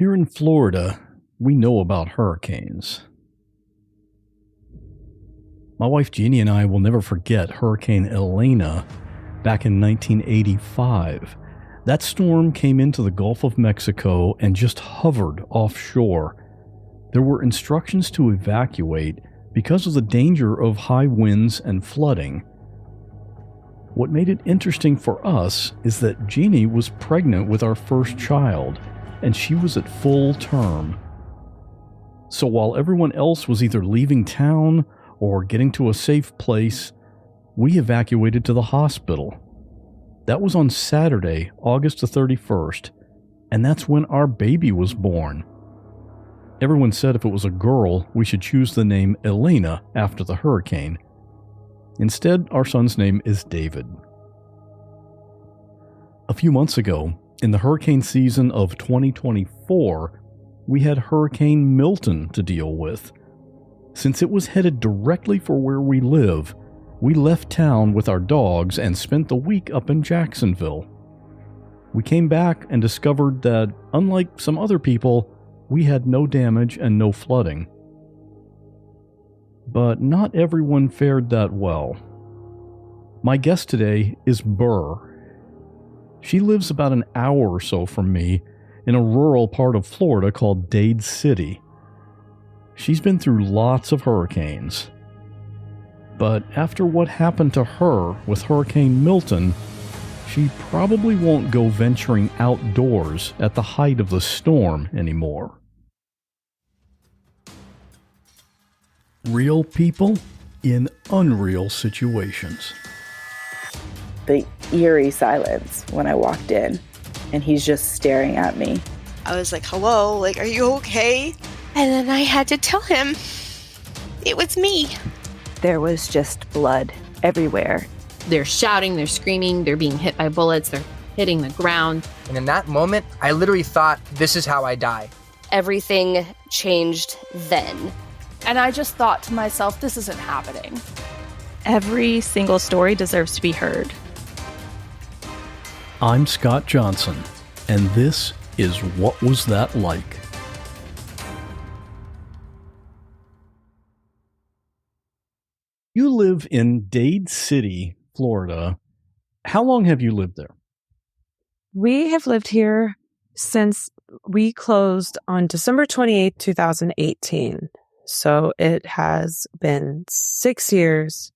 Here in Florida, we know about hurricanes. My wife Jeannie and I will never forget Hurricane Elena back in 1985. That storm came into the Gulf of Mexico and just hovered offshore. There were instructions to evacuate because of the danger of high winds and flooding. What made it interesting for us is that Jeannie was pregnant with our first child, and she was at full term. So while everyone else was either leaving town or getting to a safe place, we evacuated to the hospital. That was on Saturday, August the 31st, and that's when our baby was born. Everyone said if it was a girl, we should choose the name Elena after the hurricane. Instead, our son's name is David. A few months ago, in the hurricane season of 2024, we had Hurricane Milton to deal with. Since it was headed directly for where we live, we left town with our dogs and spent the week up in Jacksonville. We came back and discovered that, unlike some other people, we had no damage and no flooding. But not everyone fared that well. My guest today is Burr. She lives about an hour or so from me in a rural part of Florida called Dade City. She's been through lots of hurricanes. But after what happened to her with Hurricane Milton, she probably won't go venturing outdoors at the height of the storm anymore. Real people in unreal situations. The eerie silence when I walked in, and he's just staring at me. I was like, hello, like, are you okay? And then I had to tell him it was me. There was just blood everywhere. They're shouting, they're screaming, they're being hit by bullets, they're hitting the ground. And in that moment, I literally thought, this is how I die. Everything changed then. And I just thought to myself, this isn't happening. Every single story deserves to be heard. I'm Scott Johnson, and this is What Was That Like? You live in Dade City, Florida. How long have you lived there? We have lived here since we closed on December 28th, 2018. So it has been 6 years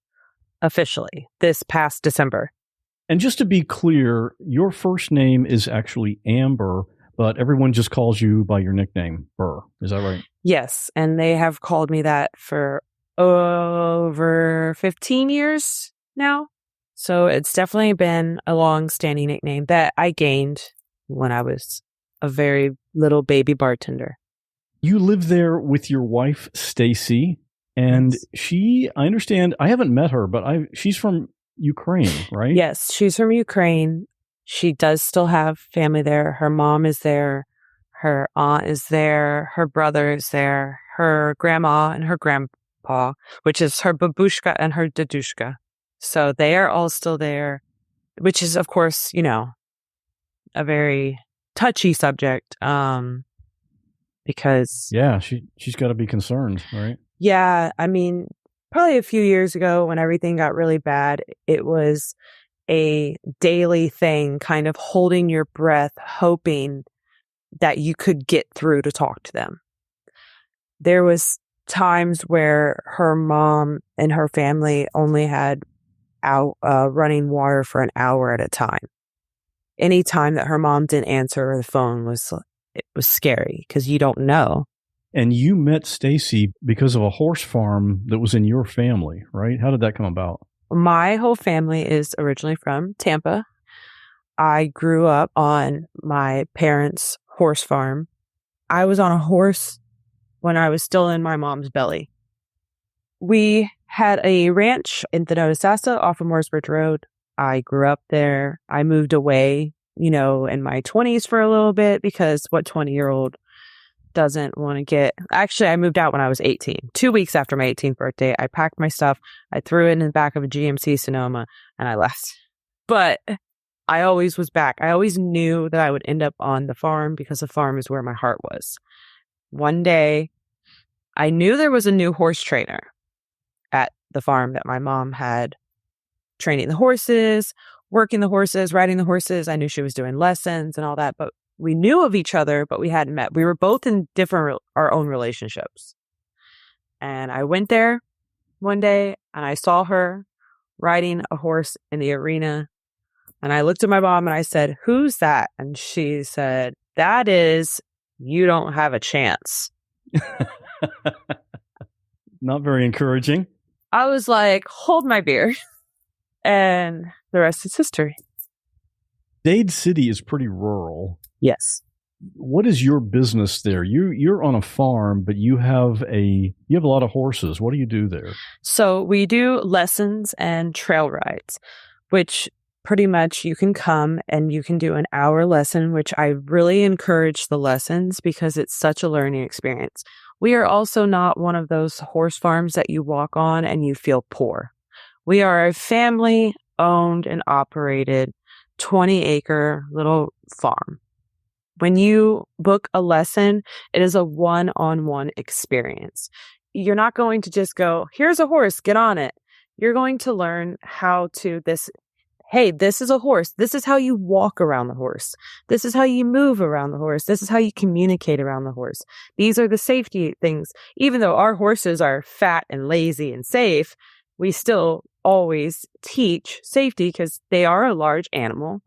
officially this past December. And just to be clear, your first name is actually Amber, but everyone just calls you by your nickname, Burr. Is that right? Yes, and they have called me that for over 15 years now. So it's definitely been a long-standing nickname that I gained when I was a very little baby bartender. You live there with your wife, Stacy, and she, I understand, I haven't met her, but she's from Ukraine, right? Yes, she's from Ukraine. She does still have family there. Her mom is there. Her aunt is there. Her brother is there. Her grandma and her grandpa, which is her babushka and her dedushka. So they are all still there, which is, of course, a very touchy subject. Because yeah, she's got to be concerned, right? Yeah, I mean, probably a few years ago when everything got really bad, it was a daily thing, kind of holding your breath, hoping that you could get through to talk to them. There was times where her mom and her family only had running water for an hour at a time. Any time that her mom didn't answer the phone was scary because you don't know. And you met Stacy because of a horse farm that was in your family, right? How did that come about? My whole family is originally from Tampa. I grew up on my parents' horse farm. I was on a horse when I was still in my mom's belly. We had a ranch in Theodosassa off of Mooresbridge Road. I grew up there. I moved away, in my 20s for a little bit because what 20-year-old doesn't want to get... Actually, I moved out when I was 18. 2 weeks after my 18th birthday, I packed my stuff. I threw it in the back of a GMC Sonoma and I left. But I always was back. I always knew that I would end up on the farm because the farm is where my heart was. One day, I knew there was a new horse trainer at the farm that my mom had training the horses, working the horses, riding the horses. I knew she was doing lessons and all that, but we knew of each other, but we hadn't met. We were both in our own relationships. And I went there one day and I saw her riding a horse in the arena. And I looked at my mom and I said, "Who's that?" And she said, "That is, you don't have a chance." Not very encouraging. I was like, hold my beer. And the rest is history. Dade City is pretty rural. Yes. What is your business there? You're on a farm, but you have a lot of horses. What do you do there? So we do lessons and trail rides, which pretty much you can come and you can do an hour lesson, which I really encourage the lessons because it's such a learning experience. We are also not one of those horse farms that you walk on and you feel poor. We are a family owned and operated 20-acre little farm. When you book a lesson, it is a one-on-one experience. You're not going to just go, "Here's a horse, get on it." You're going to learn how to hey, this is a horse. This is how you walk around the horse. This is how you move around the horse. This is how you communicate around the horse. These are the safety things. Even though our horses are fat and lazy and safe, we still always teach safety because they are a large animal.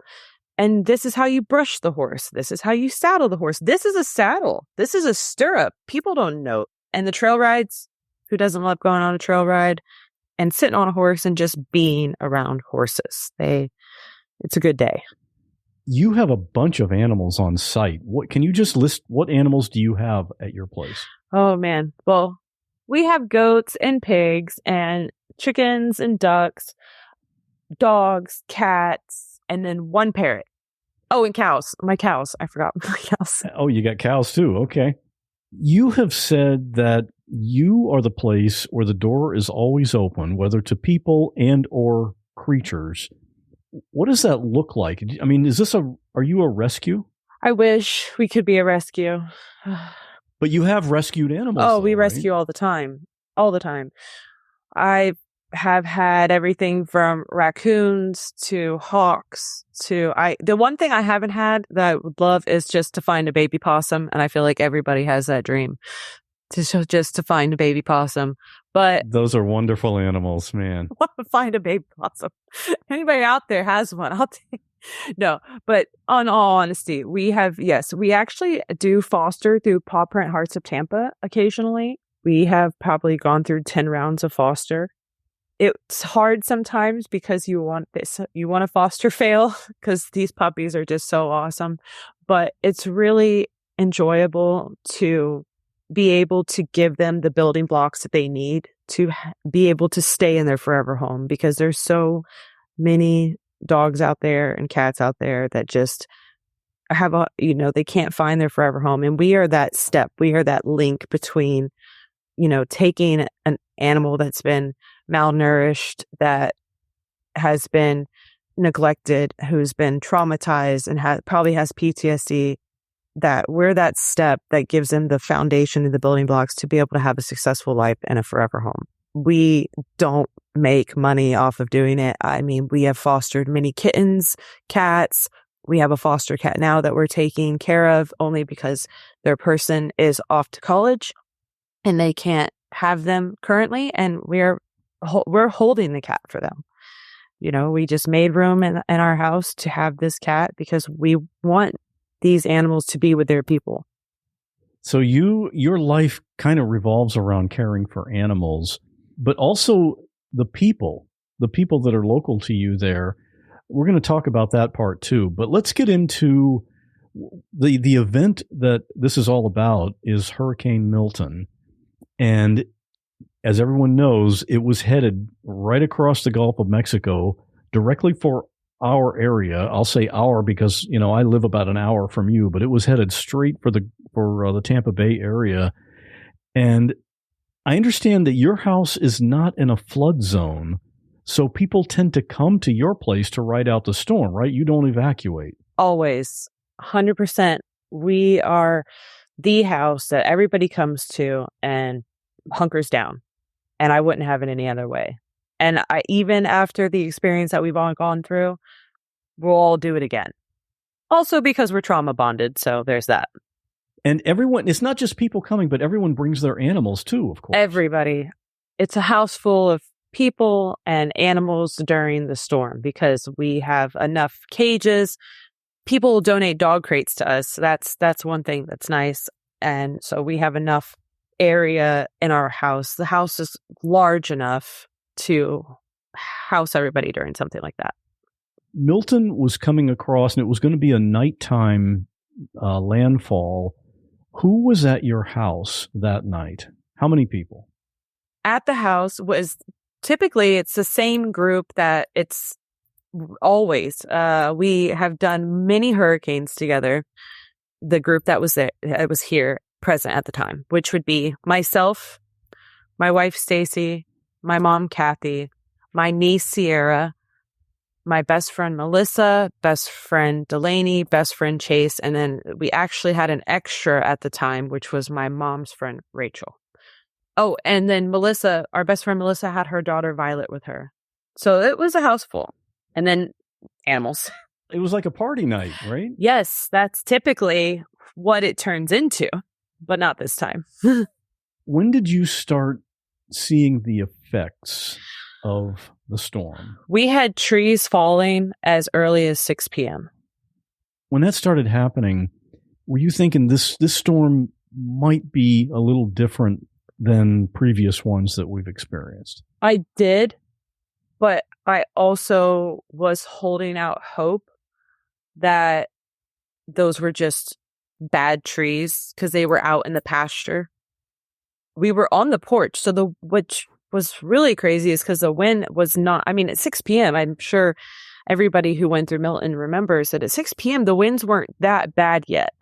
And this is how you brush the horse. This is how you saddle the horse. This is a saddle. This is a stirrup. People don't know. And the trail rides, who doesn't love going on a trail ride and sitting on a horse and just being around horses? It's a good day. You have a bunch of animals on site. Can you just list what animals do you have at your place? Oh, man. Well, we have goats and pigs and chickens and ducks, dogs, cats, and then one parrot. Oh, and cows. My cows. I forgot my cows. Oh, you got cows too. Okay. You have said that you are the place where the door is always open, whether to people and or creatures. What does that look like? I mean, are you a rescue? I wish we could be a rescue. But you have rescued animals. Oh, we right? rescue all the time. All the time. I have had everything from raccoons to hawks to the one thing I haven't had that I would love is just to find a baby possum, and I feel like everybody has that dream to find a baby possum. But those are wonderful animals, man. I want to find a baby possum. Anybody out there has one, I'll take. No, but on all honesty, we actually do foster through Paw Print Hearts of Tampa occasionally. We have probably gone through 10 rounds of foster. It's hard sometimes because you want a foster fail because these puppies are just so awesome. But it's really enjoyable to be able to give them the building blocks that they need to be able to stay in their forever home, because there's so many dogs out there and cats out there that just have they can't find their forever home. And we are that step. We are that link between, taking an animal that's been malnourished, that has been neglected, who's been traumatized and probably has PTSD, that we're that step that gives them the foundation and the building blocks to be able to have a successful life and a forever home. We don't make money off of doing it. I mean, we have fostered many kittens, cats. We have a foster cat now that we're taking care of only because their person is off to college and they can't have them currently. And we're holding the cat for them. We just made room in our house to have this cat because we want these animals to be with their people. So your life kind of revolves around caring for animals, but also the people that are local to you there. We're going to talk about that part too, but let's get into the event that this is all about is Hurricane Milton. And as everyone knows, it was headed right across the Gulf of Mexico, directly for our area. I'll say our because, I live about an hour from you, but it was headed straight for the Tampa Bay area. And I understand that your house is not in a flood zone, So people tend to come to your place to ride out the storm, right? You don't evacuate. Always. 100%. We are the house that everybody comes to and hunkers down. And I wouldn't have it any other way. And even after the experience that we've all gone through, we'll all do it again. Also because we're trauma bonded. So there's that. And everyone, it's not just people coming, but everyone brings their animals too, of course. Everybody. It's a house full of people and animals during the storm because we have enough cages. People donate dog crates to us. So that's one thing that's nice. And so we have enough area in our house. The house is large enough to house everybody during something like that. Milton was coming across, and it was going to be a nighttime landfall. Who was at your house that night? How many people? At the house was typically it's the same group that it's always. We have done many hurricanes together. The group that was there, that was here present at the time, which would be myself, my wife Stacy, my mom Kathy, my niece Sierra, my best friend Melissa, best friend Delaney, best friend Chase, and then we actually had an extra at the time, which was my mom's friend Rachel. Oh, and then Melissa, our best friend Melissa, had her daughter Violet with her. So it was a house full. And then animals. It was like a party night, right? Yes, that's typically what it turns into, but not this time. When did you start seeing the effects of the storm? We had trees falling as early as 6 p.m. When that started happening, were you thinking this storm might be a little different than previous ones that we've experienced? I did, but I also was holding out hope that those were just bad trees because they were out in the pasture. We were on the porch. So which was really crazy is because the wind was not, at 6 p.m., I'm sure everybody who went through Milton remembers that at 6 p.m., the winds weren't that bad yet.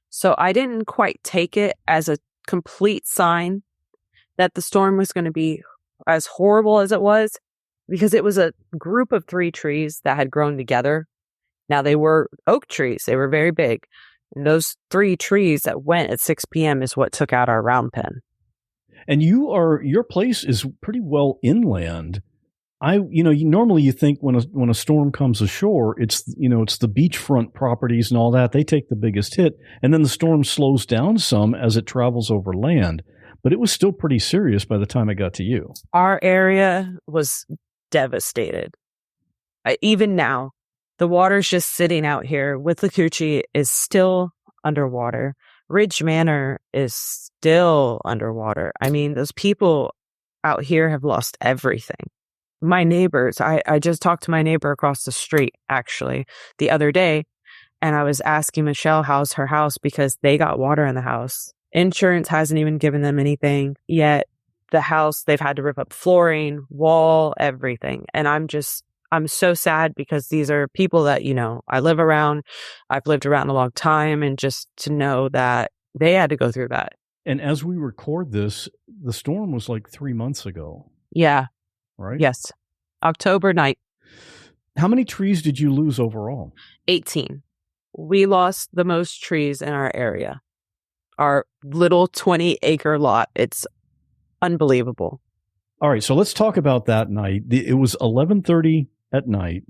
So I didn't quite take it as a complete sign that the storm was going to be as horrible as it was, because it was a group of 3 trees that had grown together. Now they were oak trees. They were very big. And those 3 trees that went at 6 p.m. is what took out our round pen. And your place is pretty well inland. Normally you think when a storm comes ashore, it's the beachfront properties and all that. They take the biggest hit, and then the storm slows down some as it travels over land. But it was still pretty serious by the time it got to you. Our area was devastated. Even now, the water's just sitting out here. Withlacoochee is still underwater. Ridge Manor is still underwater. Those people out here have lost everything. My neighbors, I just talked to my neighbor across the street, actually, the other day, and I was asking Michelle how's her house because they got water in the house. Insurance hasn't even given them anything yet. The house, they've had to rip up flooring, wall, everything. And I'm so sad because these are people that, I live around. I've lived around a long time, and just to know that they had to go through that. And as we record this, the storm was like 3 months ago. Yeah. Right? Yes. October night. How many trees did you lose overall? 18. We lost the most trees in our area. Our little 20-acre lot. It's unbelievable. All right, so let's talk about that night. It was 11:30 at night.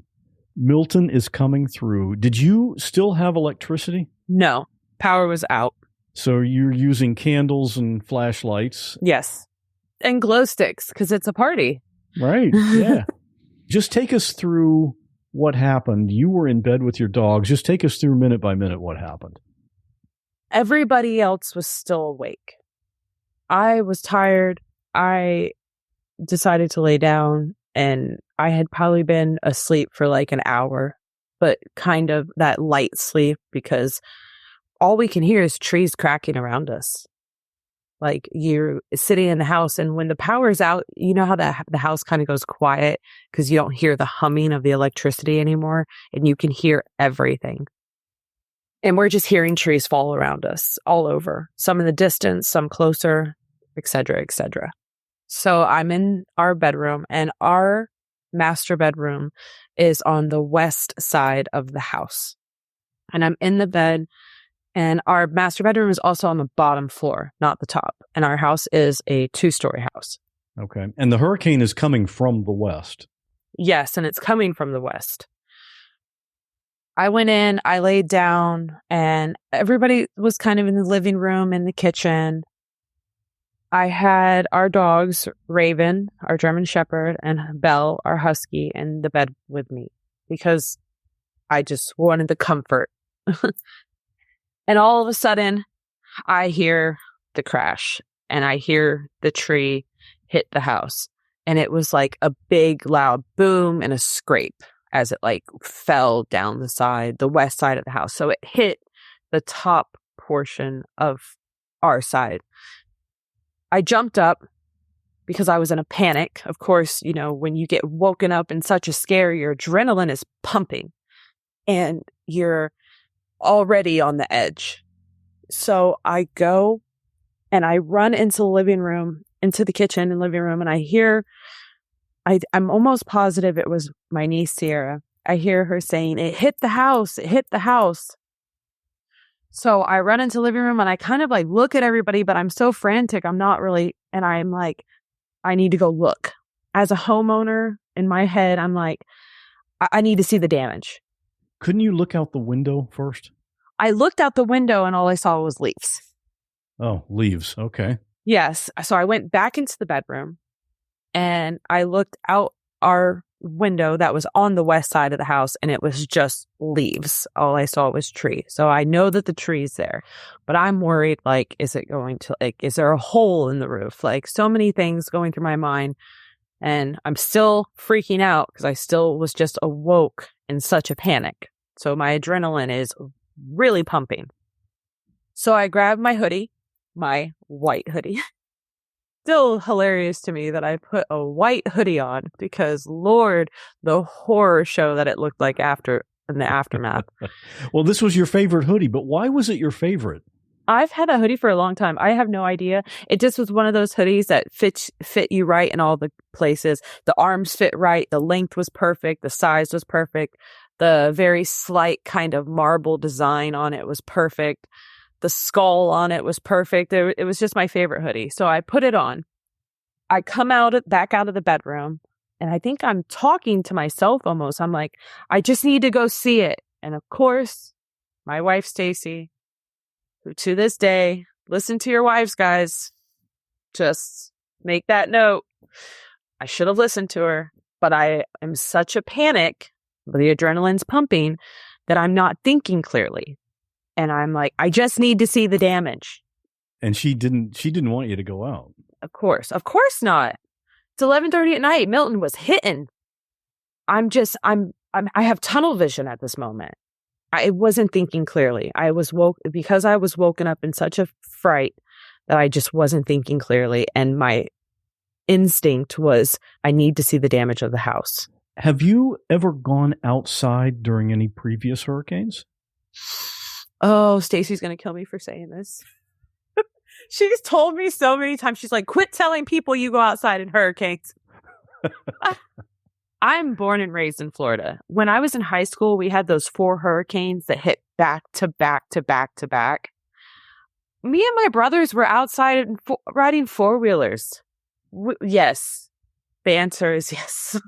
Milton is coming through. Did you still have electricity? No, power was out. So you're using candles and flashlights? Yes. And glow sticks, because it's a party. Right, yeah. Just take us through what happened. You were in bed with your dogs. Just take us through minute by minute what happened. Everybody else was still awake. I was tired. I decided to lay down, and I had probably been asleep for like an hour, but kind of that light sleep because all we can hear is trees cracking around us. Like you're sitting in the house, and when the power's out, you know how the house kind of goes quiet because you don't hear the humming of the electricity anymore, and you can hear everything. And we're just hearing trees fall around us all over, some in the distance, some closer, et cetera, et cetera. So I'm in our bedroom, and our master bedroom is on the west side of the house. And I'm in the bed, and our master bedroom is also on the bottom floor, not the top. And our house is a 2-story house. Okay. And the hurricane is coming from the west. Yes, and it's coming from the west. I went in, I laid down, and everybody was kind of in the living room, in the kitchen. I had our dogs, Raven, our German Shepherd, and Belle, our Husky, in the bed with me because I just wanted the comfort. And all of a sudden, I hear the crash and I hear the tree hit the house. And it was like a big, loud boom and a scrape as it like fell down the west side of the house. So it hit the top portion of our side. I jumped up because I was in a panic. Of course, you know, when you get woken up in such a scare, your adrenaline is pumping and you're already on the edge. So I go and I run into the living room, into the kitchen and living room, and I hear, I'm almost positive it was my niece, Sierra. I hear her saying, "It hit the house. It hit the house." So I run into the living room and I kind of like look at everybody, but I'm so frantic. I'm not really, and I'm like, I need to go look. As a homeowner in my head, I'm like, I need to see the damage. Couldn't you look out the window first? I looked out the window and all I saw was leaves. Oh, leaves. Okay. Yes. So I went back into the bedroom and I looked out our window that was on the west side of the house and it was just leaves. All I saw was tree. So I know that the tree's there, but I'm worried, like, is it going to, like, is there a hole in the roof? Like, so many things going through my mind, and I'm still freaking out because I still was just awoke in such a panic. So my adrenaline is really pumping. So I grabbed my hoodie, my white hoodie. Still hilarious to me that I put a white hoodie on because, Lord, the horror show that it looked like after in the aftermath. Well, this was your favorite hoodie, but why was it your favorite? I've had a hoodie for a long time. I have no idea. It just was one of those hoodies that fit you right in all the places. The arms fit right. The length was perfect. The size was perfect. The very slight kind of marble design on it was perfect. The skull on it was perfect. It was just my favorite hoodie. So I put it on. I come back out of the bedroom, and I think I'm talking to myself almost. I'm like, I just need to go see it. And of course, my wife, Stacy, who to this day, listen to your wives, guys. Just make that note. I should have listened to her, but I am such a panic. The adrenaline's pumping that I'm not thinking clearly. And I'm like, I just need to see the damage. And she didn't want you to go out. Of course not. It's 11:30 at night. Milton was hitting. I have tunnel vision at this moment. I wasn't thinking clearly. I was woken up in such a fright that I just wasn't thinking clearly. And my instinct was, I need to see the damage of the house. Have you ever gone outside during any previous hurricanes? Oh, Stacy's going to kill me for saying this. She's told me so many times. She's like, quit telling people you go outside in hurricanes. I'm born and raised in Florida. When I was in high school, we had those 4 hurricanes that hit back to back to back to back. Me and my brothers were outside riding 4-wheelers. Yes. The answer is yes.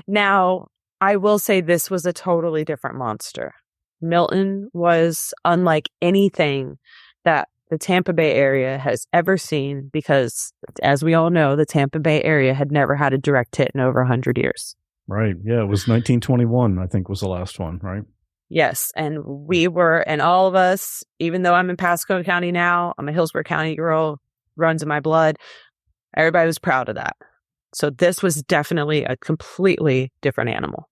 Now, I will say this was a totally different monster. Milton was unlike anything that the Tampa Bay area has ever seen because, as we all know, the Tampa Bay area had never had a direct hit in over 100 years. Right. Yeah, it was 1921, I think, was the last one, right? Yes, and all of us, even though I'm in Pasco County now, I'm a Hillsborough County girl, runs in my blood, everybody was proud of that. So this was definitely a completely different animal.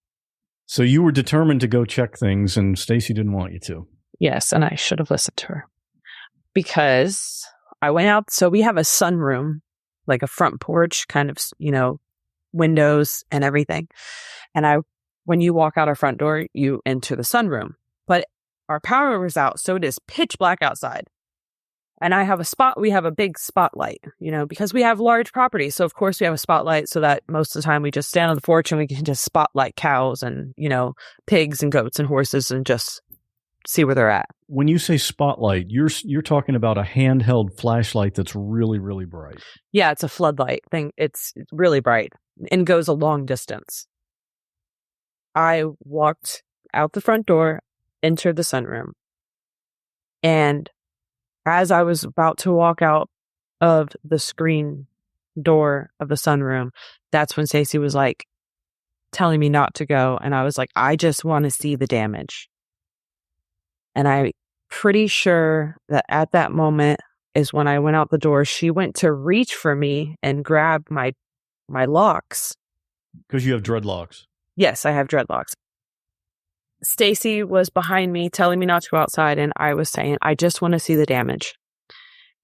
So you were determined to go check things, and Stacy didn't want you to. Yes, and I should have listened to her. Because I went out, so we have a sunroom, like a front porch, kind of, windows and everything. And when you walk out our front door, you enter the sunroom. But our power was out, so it is pitch black outside. And we have a big spotlight, because we have large properties. So of course we have a spotlight so that most of the time we just stand on the porch and we can just spotlight cows and, pigs and goats and horses and just see where they're at. When you say spotlight, you're talking about a handheld flashlight that's really, really bright. Yeah, it's a floodlight thing. It's really bright and goes a long distance. I walked out the front door, entered the sunroom, and as I was about to walk out of the screen door of the sunroom, that's when Stacey was like telling me not to go. And I was like, I just want to see the damage. And I'm pretty sure that at that moment is when I went out the door. She went to reach for me and grab my locks. Because you have dreadlocks. Yes, I have dreadlocks. Stacey was behind me telling me not to go outside, and I was saying, I just want to see the damage.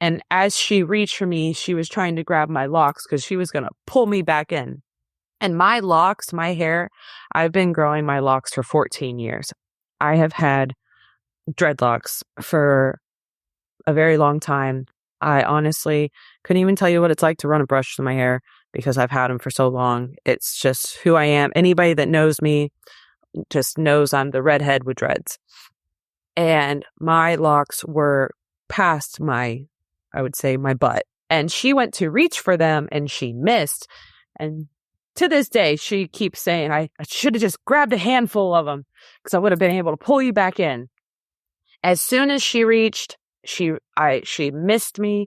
And as she reached for me, she was trying to grab my locks because she was going to pull me back in. And my locks, my hair, I've been growing my locks for 14 years. I have had dreadlocks for a very long time. I honestly couldn't even tell you what it's like to run a brush through my hair because I've had them for so long. It's just who I am. Anybody that knows me just knows I'm the redhead with dreads. And my locks were past I would say my butt. And she went to reach for them and she missed. And to this day, she keeps saying, I should have just grabbed a handful of them because I would have been able to pull you back in. As soon as she reached, she missed me,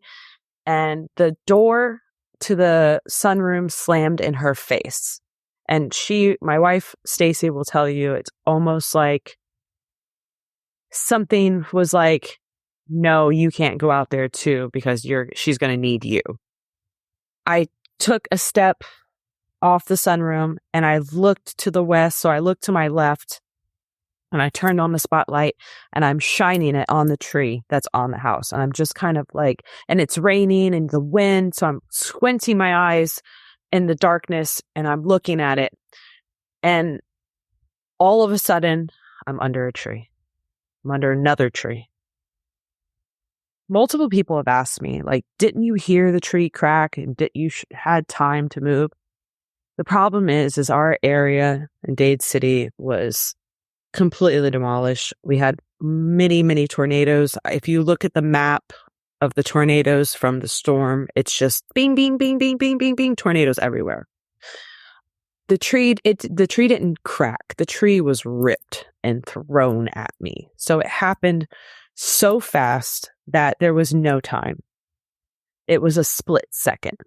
and the door to the sunroom slammed in her face. And my wife, Stacey, will tell you it's almost like something was like, no, you can't go out there too because she's going to need you. I took a step off the sunroom and I looked to the west. So I looked to my left and I turned on the spotlight and I'm shining it on the tree that's on the house. And I'm just kind of like, and it's raining and the wind. So I'm squinting my eyes in the darkness and I'm looking at it. And all of a sudden, I'm under a tree. I'm under another tree. Multiple people have asked me, like, didn't you hear the tree crack and you had time to move? The problem is our area in Dade City was completely demolished. We had many, many tornadoes. If you look at the map of the tornadoes from the storm, it's just bing, bing, bing, bing, bing, bing, bing, tornadoes everywhere. The tree didn't crack. The tree was ripped and thrown at me. So it happened so fast that there was no time. It was a split second.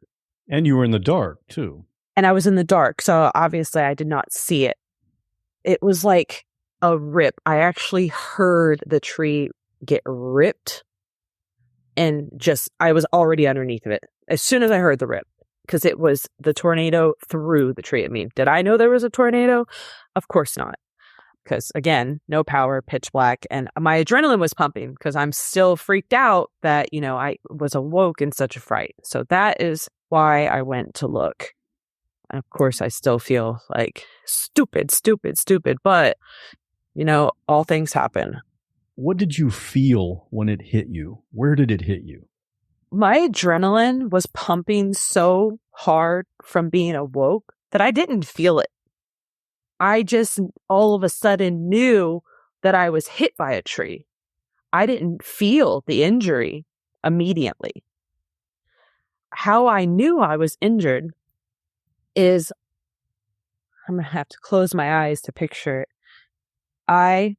And you were in the dark, too. And I was in the dark, so obviously I did not see it. It was like a rip. I actually heard the tree get ripped, and I was already underneath of it as soon as I heard the rip, because it was the tornado threw the tree at me. Did I know there was a tornado? Of course not. Because again, no power, pitch black, and my adrenaline was pumping because I'm still freaked out that, I was awoke in such a fright. So that is why I went to look. And of course, I still feel like stupid, but, all things happen. What did you feel when it hit you? Where did it hit you? My adrenaline was pumping so hard from being awoke that I didn't feel it. I just all of a sudden knew that I was hit by a tree. I didn't feel the injury immediately. How I knew I was injured is, I'm going to have to close my eyes to picture it. I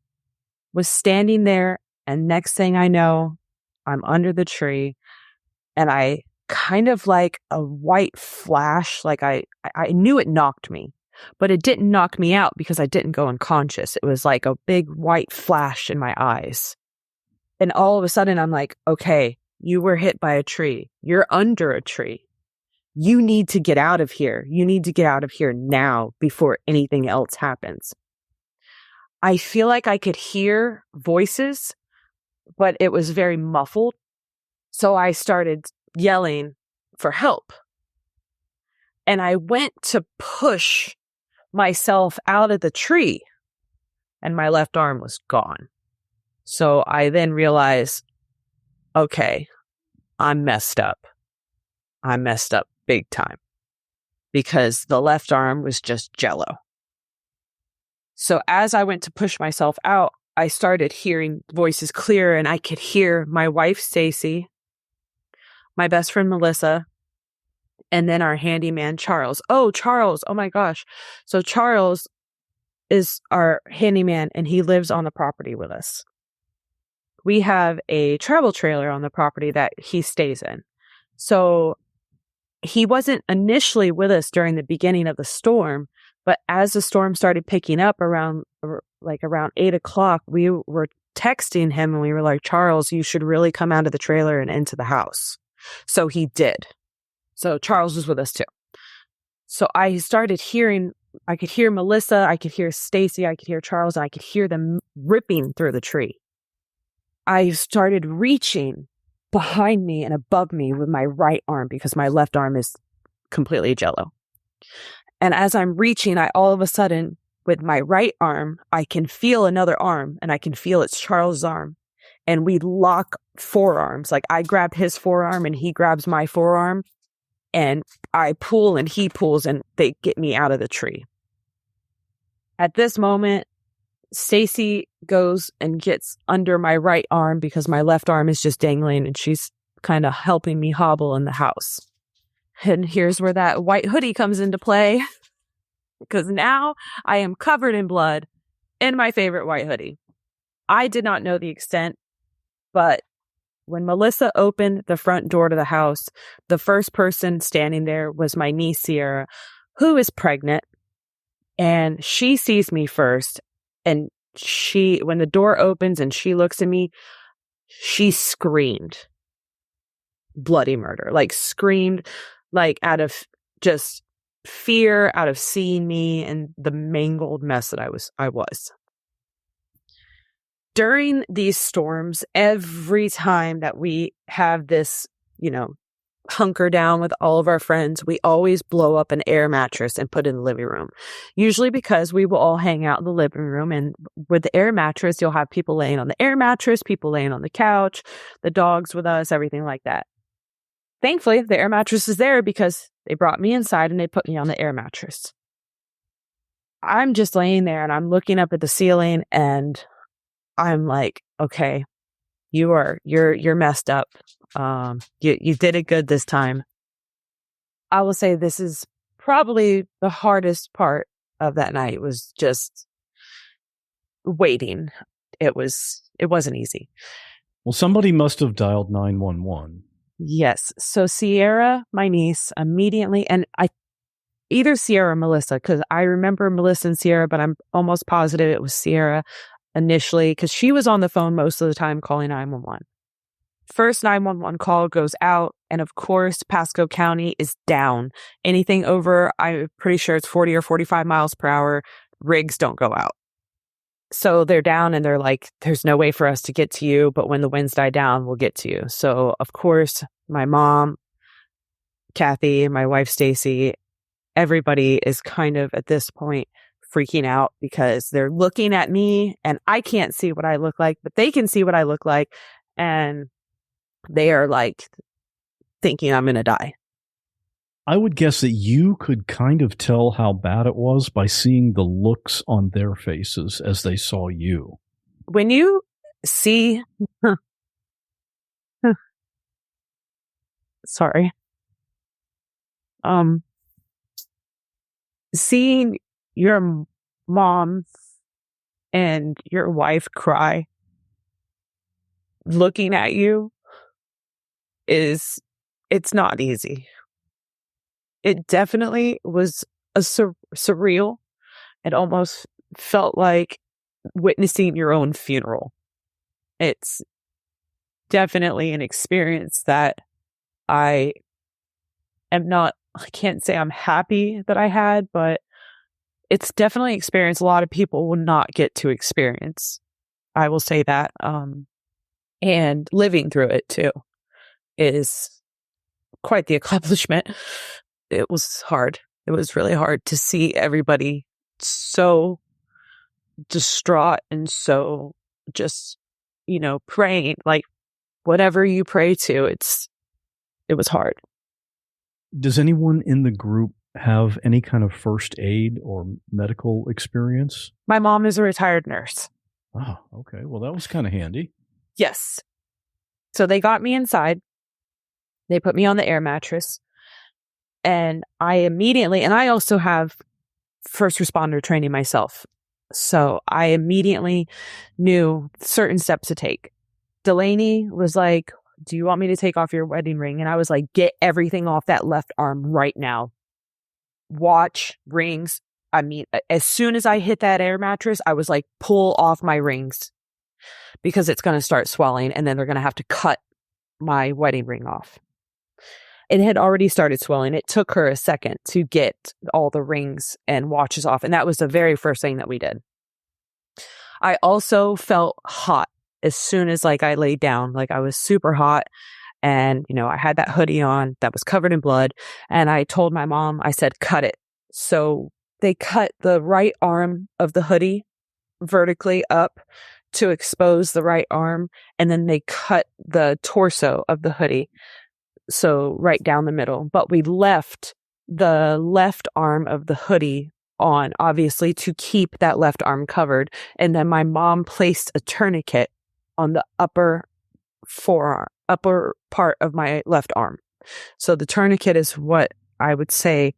was standing there, and next thing I know, I'm under the tree, and I kind of like a white flash, like I knew it knocked me. But it didn't knock me out because I didn't go unconscious. It was like a big white flash in my eyes. And all of a sudden, I'm like, okay, you were hit by a tree. You're under a tree. You need to get out of here. You need to get out of here now before anything else happens. I feel like I could hear voices, but it was very muffled. So I started yelling for help. And I went to push myself out of the tree, and my left arm was gone. So I then realized, okay, I'm messed up. I'm messed up big time because the left arm was just jello. So as I went to push myself out, I started hearing voices clear, and I could hear my wife, Stacy, my best friend, Melissa, and then our handyman, Charles. Oh, Charles. Oh my gosh. So Charles is our handyman, and he lives on the property with us. We have a travel trailer on the property that he stays in. So he wasn't initially with us during the beginning of the storm, but as the storm started picking up around 8 o'clock, we were texting him and we were like, Charles, you should really come out of the trailer and into the house. So he did. So Charles was with us too. So I started hearing, I could hear Melissa, I could hear Stacy, I could hear Charles, and I could hear them ripping through the tree. I started reaching behind me and above me with my right arm because my left arm is completely jello. And as I'm reaching, I all of a sudden, with my right arm, I can feel another arm, and I can feel it's Charles' arm. And we lock forearms. Like I grab his forearm and he grabs my forearm, and I pull and he pulls, and they get me out of the tree. At this moment, Stacy goes and gets under my right arm because my left arm is just dangling, and she's kind of helping me hobble in the house. And here's where that white hoodie comes into play, because now I am covered in blood in my favorite white hoodie. I did not know the extent, but when Melissa opened the front door to the house, the first person standing there was my niece, Sierra, who is pregnant. And she sees me first. And when the door opens and she looks at me, she screamed bloody murder, like screamed like out of just fear, out of seeing me and the mangled mess that I was. During these storms, every time that we have this, hunker down with all of our friends, we always blow up an air mattress and put it in the living room. Usually because we will all hang out in the living room, and with the air mattress, you'll have people laying on the air mattress, people laying on the couch, the dogs with us, everything like that. Thankfully, the air mattress is there because they brought me inside and they put me on the air mattress. I'm just laying there and I'm looking up at the ceiling and I'm like, okay, you're messed up. You did it good this time. I will say this is probably the hardest part of that night, was just waiting. It wasn't easy. Well, somebody must have dialed 911. Yes. So Sierra, my niece, immediately, and either Sierra or Melissa, because I remember Melissa and Sierra, but I'm almost positive it was Sierra initially, because she was on the phone most of the time calling 911. First 911 call goes out, and of course, Pasco County is down. Anything over, I'm pretty sure it's 40 or 45 miles per hour, rigs don't go out. So they're down and they're like, there's no way for us to get to you, but when the winds die down, we'll get to you. So of course, my mom, Kathy, my wife, Stacy, everybody is kind of at this point freaking out because they're looking at me and I can't see what I look like, but they can see what I look like. And they are like thinking I'm going to die. I would guess that you could kind of tell how bad it was by seeing the looks on their faces as they saw you. When you see, sorry, seeing your mom and your wife cry, looking at you it's not easy. It definitely was a surreal. It almost felt like witnessing your own funeral. It's definitely an experience that I can't say I'm happy that I had, but it's definitely an experience a lot of people will not get to experience. I will say that. And living through it too is quite the accomplishment. It was hard. It was really hard to see everybody so distraught and so just, praying. Like whatever you pray to, it's it was hard. Does anyone in the group have any kind of first aid or medical experience? My mom is a retired nurse. Oh, okay. Well, that was kind of handy. Yes. So they got me inside. They put me on the air mattress. And I also have first responder training myself. So I immediately knew certain steps to take. Delaney was like, do you want me to take off your wedding ring? And I was like, get everything off that left arm right now. Watch, rings. I mean, as soon as I hit that air mattress, I was like, pull off my rings because it's going to start swelling and then they're going to have to cut my wedding ring off. It had already started swelling. It took her a second to get all the rings and watches off. And that was the very first thing that we did. I also felt hot as soon as I laid down. I was super hot. And, I had that hoodie on that was covered in blood. And I told my mom, I said, cut it. So they cut the right arm of the hoodie vertically up to expose the right arm. And then they cut the torso of the hoodie. So right down the middle. But we left the left arm of the hoodie on, obviously, to keep that left arm covered. And then my mom placed a tourniquet on the upper part of my left arm. So the tourniquet is what I would say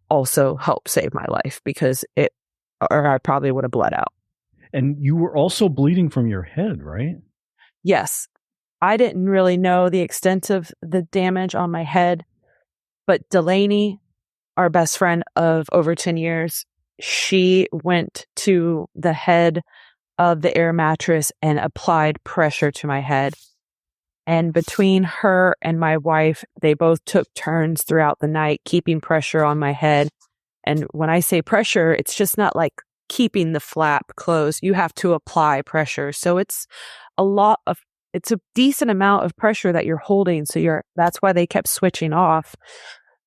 also helped save my life because I probably would have bled out. And you were also bleeding from your head, right? Yes. I didn't really know the extent of the damage on my head, but Delaney, our best friend of over 10 years, she went to the head of the air mattress and applied pressure to my head. And between her and my wife, they both took turns throughout the night, keeping pressure on my head. And when I say pressure, it's just not like keeping the flap closed. You have to apply pressure. So it's a decent amount of pressure that you're holding. So that's why they kept switching off,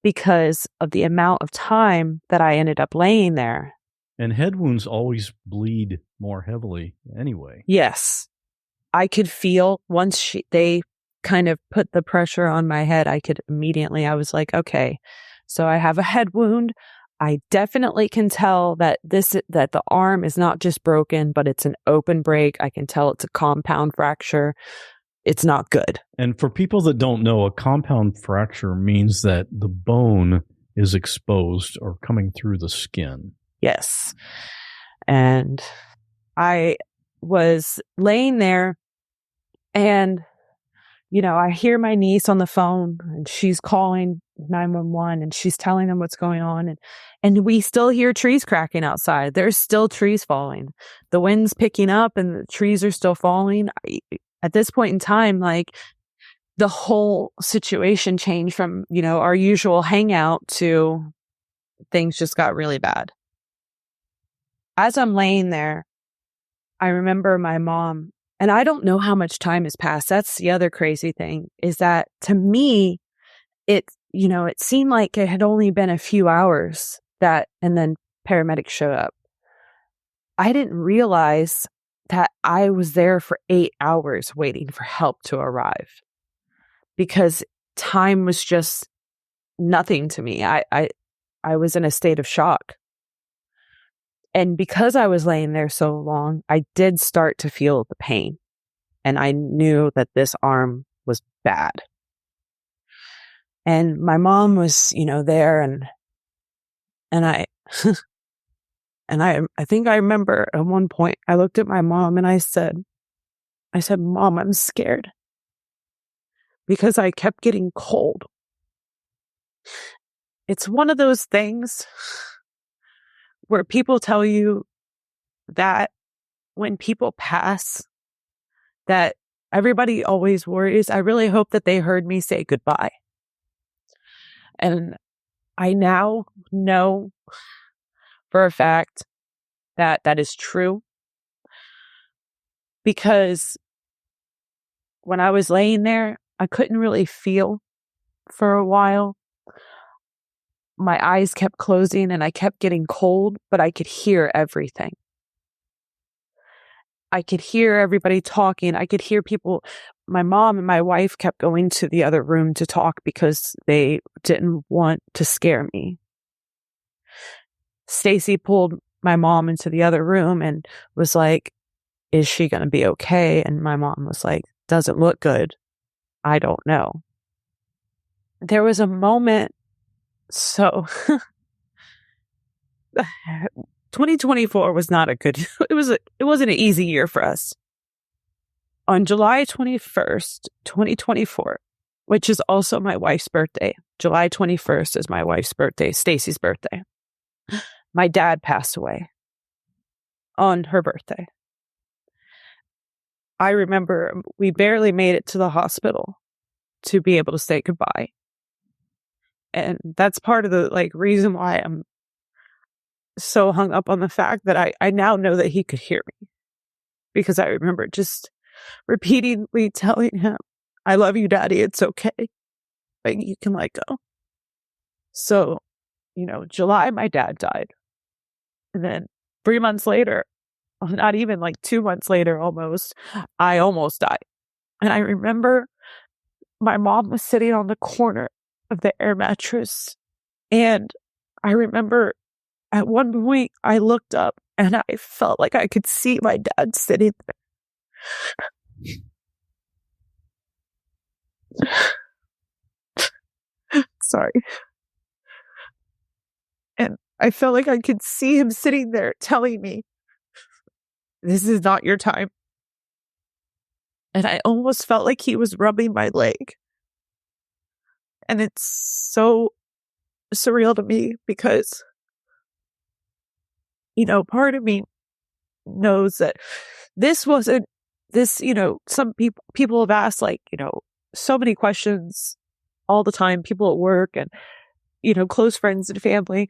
because of the amount of time that I ended up laying there. And head wounds always bleed more heavily anyway. Yes. I could feel once they kind of put the pressure on my head, I was like, okay, so I have a head wound. I definitely can tell that the arm is not just broken, but it's an open break. I can tell it's a compound fracture. It's not good. And for people that don't know, a compound fracture means that the bone is exposed or coming through the skin. Yes. And I was laying there and, I hear my niece on the phone and she's calling 911 and she's telling them what's going on. And we still hear trees cracking outside. There's still trees falling. The wind's picking up and the trees are still falling. At this point in time, the whole situation changed from, our usual hangout to things just got really bad. As I'm laying there, I remember my mom, and I don't know how much time has passed. That's the other crazy thing, is that to me, it seemed like it had only been a few hours and then paramedics showed up. I didn't realize that I was there for 8 hours waiting for help to arrive because time was just nothing to me. I was in a state of shock. And because I was laying there so long, I did start to feel the pain. And I knew that this arm was bad. And my mom was, there and I I think I remember at one point I looked at my mom and I said, Mom, I'm scared because I kept getting cold. It's one of those things where people tell you that when people pass, that everybody always worries. I really hope that they heard me say goodbye. And I now know for a fact that that is true. Because when I was laying there, I couldn't really feel for a while. My eyes kept closing and I kept getting cold, but I could hear everything. I could hear everybody talking. I could hear people my mom and my wife kept going to the other room to talk because they didn't want to scare me. Stacy pulled my mom into the other room and was like, is she going to be okay? And my mom was like, doesn't look good. I don't know. There was a moment. So 2024 was not a good, it wasn't an easy year for us. On July 21st, 2024, which is also my wife's birthday. July 21st is my wife's birthday, Stacy's birthday. My dad passed away on her birthday. I remember we barely made it to the hospital to be able to say goodbye. And that's part of the reason why I'm so hung up on the fact that I now know that he could hear me. Because I remember just repeatedly telling him, I love you, Daddy. It's okay. You can let go. So, July, my dad died. And then 3 months later, not even 2 months later almost, I almost died. And I remember my mom was sitting on the corner of the air mattress. And I remember at one point I looked up and I felt like I could see my dad sitting there. Sorry. And I felt like I could see him sitting there telling me, this is not your time. And I almost felt like he was rubbing my leg. And it's so surreal to me because, part of me knows that this wasn't this, some people have asked so many questions all the time, people at work and, close friends and family.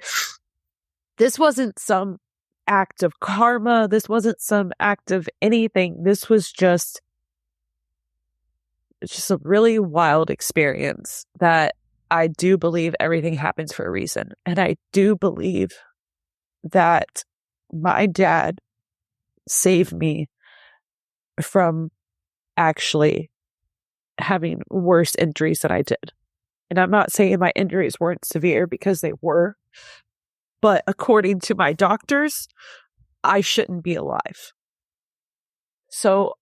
This wasn't some act of karma. This wasn't some act of anything. This was just a really wild experience that I do believe everything happens for a reason. And I do believe that my dad saved me from actually having worse injuries than I did. And I'm not saying my injuries weren't severe because they were, but according to my doctors, I shouldn't be alive. So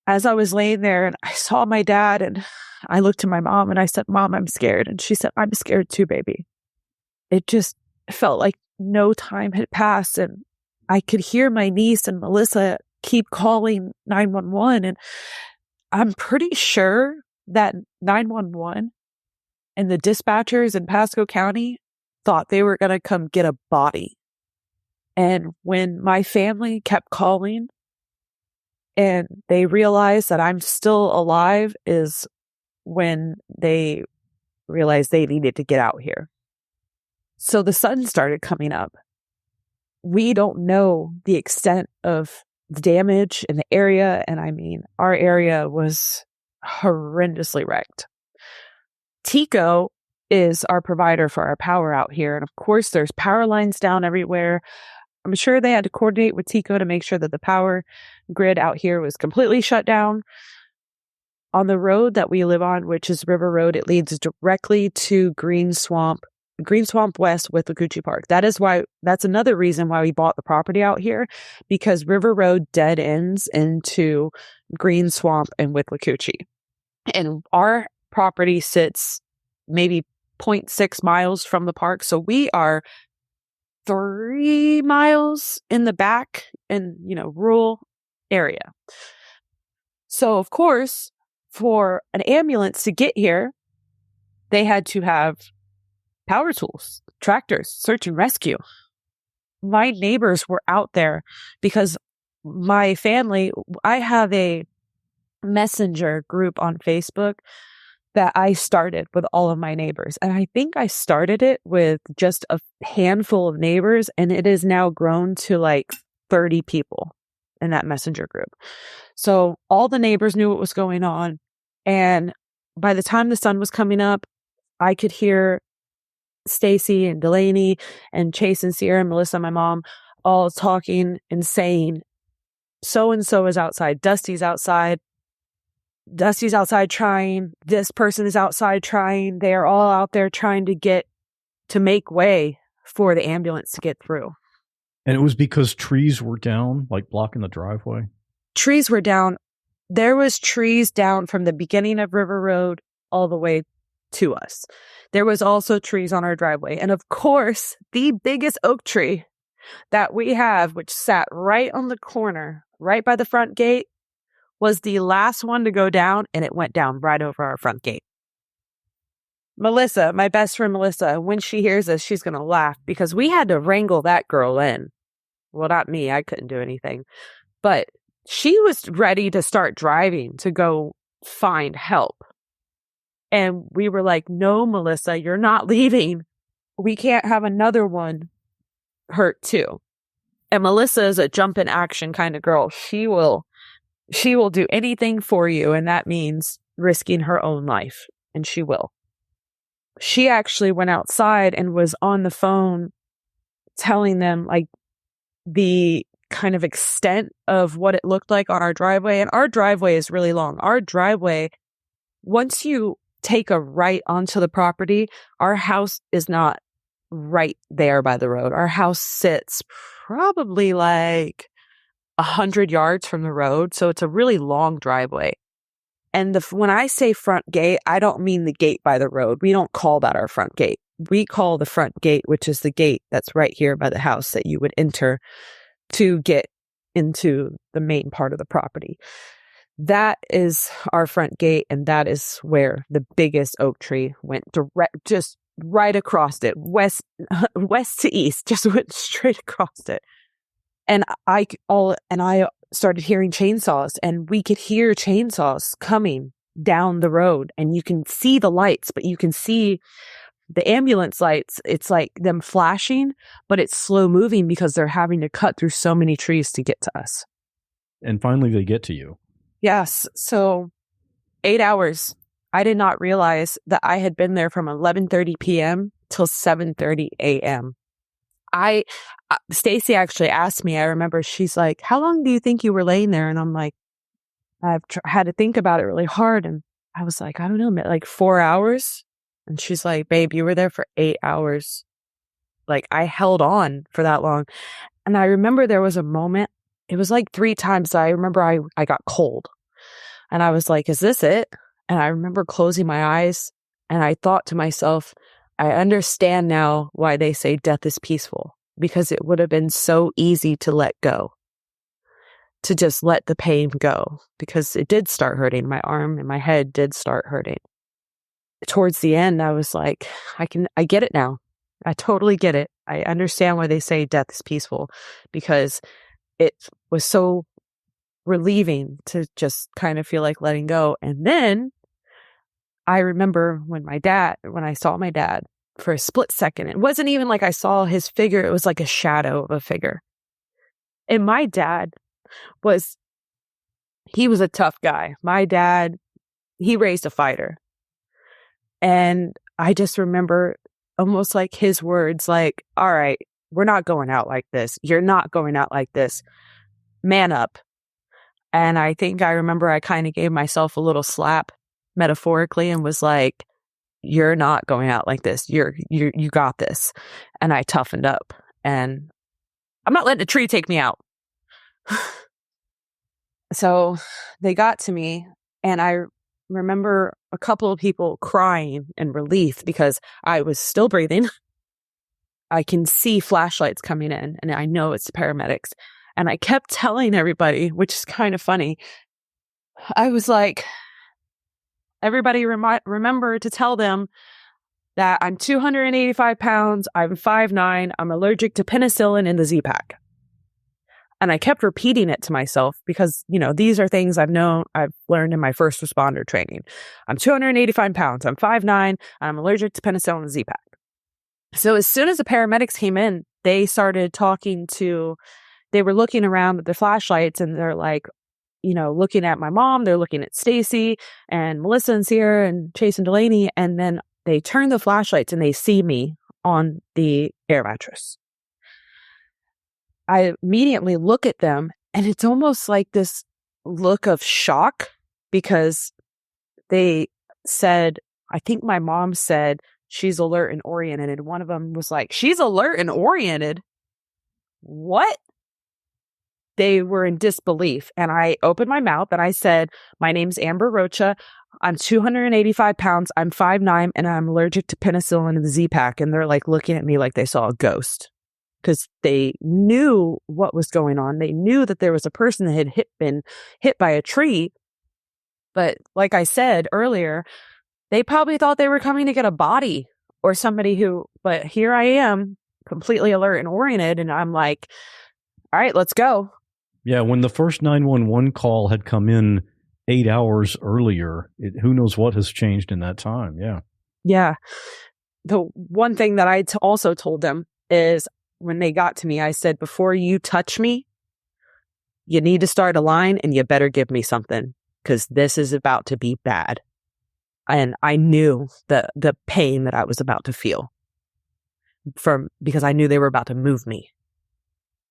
as I was laying there and I saw my dad and I looked at my mom and I said, Mom, I'm scared. And she said, I'm scared too, baby. It just felt like no time had passed. And I could hear my niece and Melissa keep calling 911. And I'm pretty sure that 911 and the dispatchers in Pasco County thought they were going to come get a body. And when my family kept calling and they realized that I'm still alive is when they realized they needed to get out here. So the sun started coming up. We don't know the extent of the damage in the area. And I mean, our area was horrendously wrecked. Tico is our provider for our power out here. And of course, there's power lines down everywhere. I'm sure they had to coordinate with Tico to make sure that the power grid out here was completely shut down. On the road that we live on, which is River Road, it leads directly to Green Swamp West with Withlacoochee Park. That's another reason why we bought the property out here, because River Road dead ends into Green Swamp and Withlacoochee. And our property sits maybe 0.6 miles from the park. So we are 3 miles in the back in, rural area. So of course, for an ambulance to get here, they had to have power tools, tractors, search and rescue. My neighbors were out there because my family, I have a messenger group on Facebook that I started with all of my neighbors. And I think I started it with just a handful of neighbors, and it has now grown to 30 people in that messenger group. So all the neighbors knew what was going on. And by the time the sun was coming up, I could hear Stacy and Delaney and Chase and Sierra and Melissa, my mom, all talking and saying, so-and-so is outside. Dusty's outside. Dusty's outside trying. This person is outside trying. They are all out there trying to make way for the ambulance to get through. And it was because trees were down, like blocking the driveway? Trees were down. There was trees down from the beginning of River Road all the way to us. There was also trees on our driveway. And of course, the biggest oak tree that we have, which sat right on the corner, right by the front gate, was the last one to go down, and it went down right over our front gate. Melissa, my best friend Melissa, when she hears this, she's going to laugh because we had to wrangle that girl in. Well, not me. I couldn't do anything. But she was ready to start driving to go find help. And we were like, no, Melissa, you're not leaving. We can't have another one hurt too. And Melissa is a jump in action kind of girl. She will do anything for you. And that means risking her own life. And she will. She actually went outside and was on the phone telling them like the kind of extent of what it looked like on our driveway. And our driveway is really long. Our driveway, once you take a right onto the property, our house is not right there by the road. Our house sits probably like 100 yards from the road. So it's a really long driveway. And when I say front gate, I don't mean the gate by the road. We don't call that our front gate. We call the front gate, which is the gate that's right here by the house that you would enter to get into the main part of the property. That is our front gate, and that is where the biggest oak tree went direct, just right across it, west to east, just went straight across it. And I started hearing chainsaws, and we could hear chainsaws coming down the road, and you can see the lights, but you can see the ambulance lights. It's like them flashing, but it's slow moving because they're having to cut through so many trees to get to us. And finally they get to you. Yes. So 8 hours. I did not realize that I had been there from 11:30 p.m. till 7:30 a.m. Stacy actually asked me, I remember she's like, how long do you think you were laying there? And I'm like, I've had to think about it really hard. And I was like, I don't know, like 4 hours. And she's like, babe, you were there for 8 hours. Like I held on for that long. And I remember there was a moment, it was like 3 times I remember I got cold. And I was like, is this it? And I remember closing my eyes and I thought to myself, I understand now why they say death is peaceful, because it would have been so easy to let go, to just let the pain go, because it did start hurting. My arm and my head did start hurting. Towards the end, I was like, I get it now. I totally get it. I understand why they say death is peaceful, because it was so relieving to just kind of feel like letting go. And then I remember when I saw my dad for a split second, it wasn't even like I saw his figure. It was like a shadow of a figure. And my dad he was a tough guy. My dad, he raised a fighter. And I just remember almost like his words, like, all right, we're not going out like this. You're not going out like this. Man up. And I think I remember I kind of gave myself a little slap metaphorically and was like, you're not going out like this. You got this. And I toughened up, and I'm not letting a tree take me out. So they got to me, and I remember a couple of people crying in relief because I was still breathing. I can see flashlights coming in, and I know it's the paramedics. And I kept telling everybody, which is kind of funny. I was like, everybody remember to tell them that I'm 285 pounds, I'm 5'9", I'm allergic to penicillin and the Z-Pack. And I kept repeating it to myself because, these are things I've learned in my first responder training. I'm 285 pounds, I'm 5'9", I'm allergic to penicillin and Z-Pack. So as soon as the paramedics came in, they started they were looking around with their flashlights, and they're like, looking at my mom, they're looking at Stacy and Melissa and Sierra and Chase and Delaney. And then they turn the flashlights and they see me on the air mattress. I immediately look at them, and it's almost like this look of shock, because they said, I think my mom said she's alert and oriented. And one of them was like, she's alert and oriented? What? They were in disbelief. And I opened my mouth and I said, my name's Amber Rocha. I'm 285 pounds. I'm 5'9", and I'm allergic to penicillin and the Z-Pack. And they're like looking at me like they saw a ghost because they knew what was going on. They knew that there was a person that had been hit by a tree. But like I said earlier, they probably thought they were coming to get a body or somebody but here I am, completely alert and oriented. And I'm like, all right, let's go. Yeah, when the first 911 call had come in 8 hours earlier, who knows what has changed in that time. Yeah. Yeah. The one thing that I also told them is when they got to me, I said, before you touch me, you need to start a line and you better give me something because this is about to be bad. And I knew the pain that I was about to feel because I knew they were about to move me.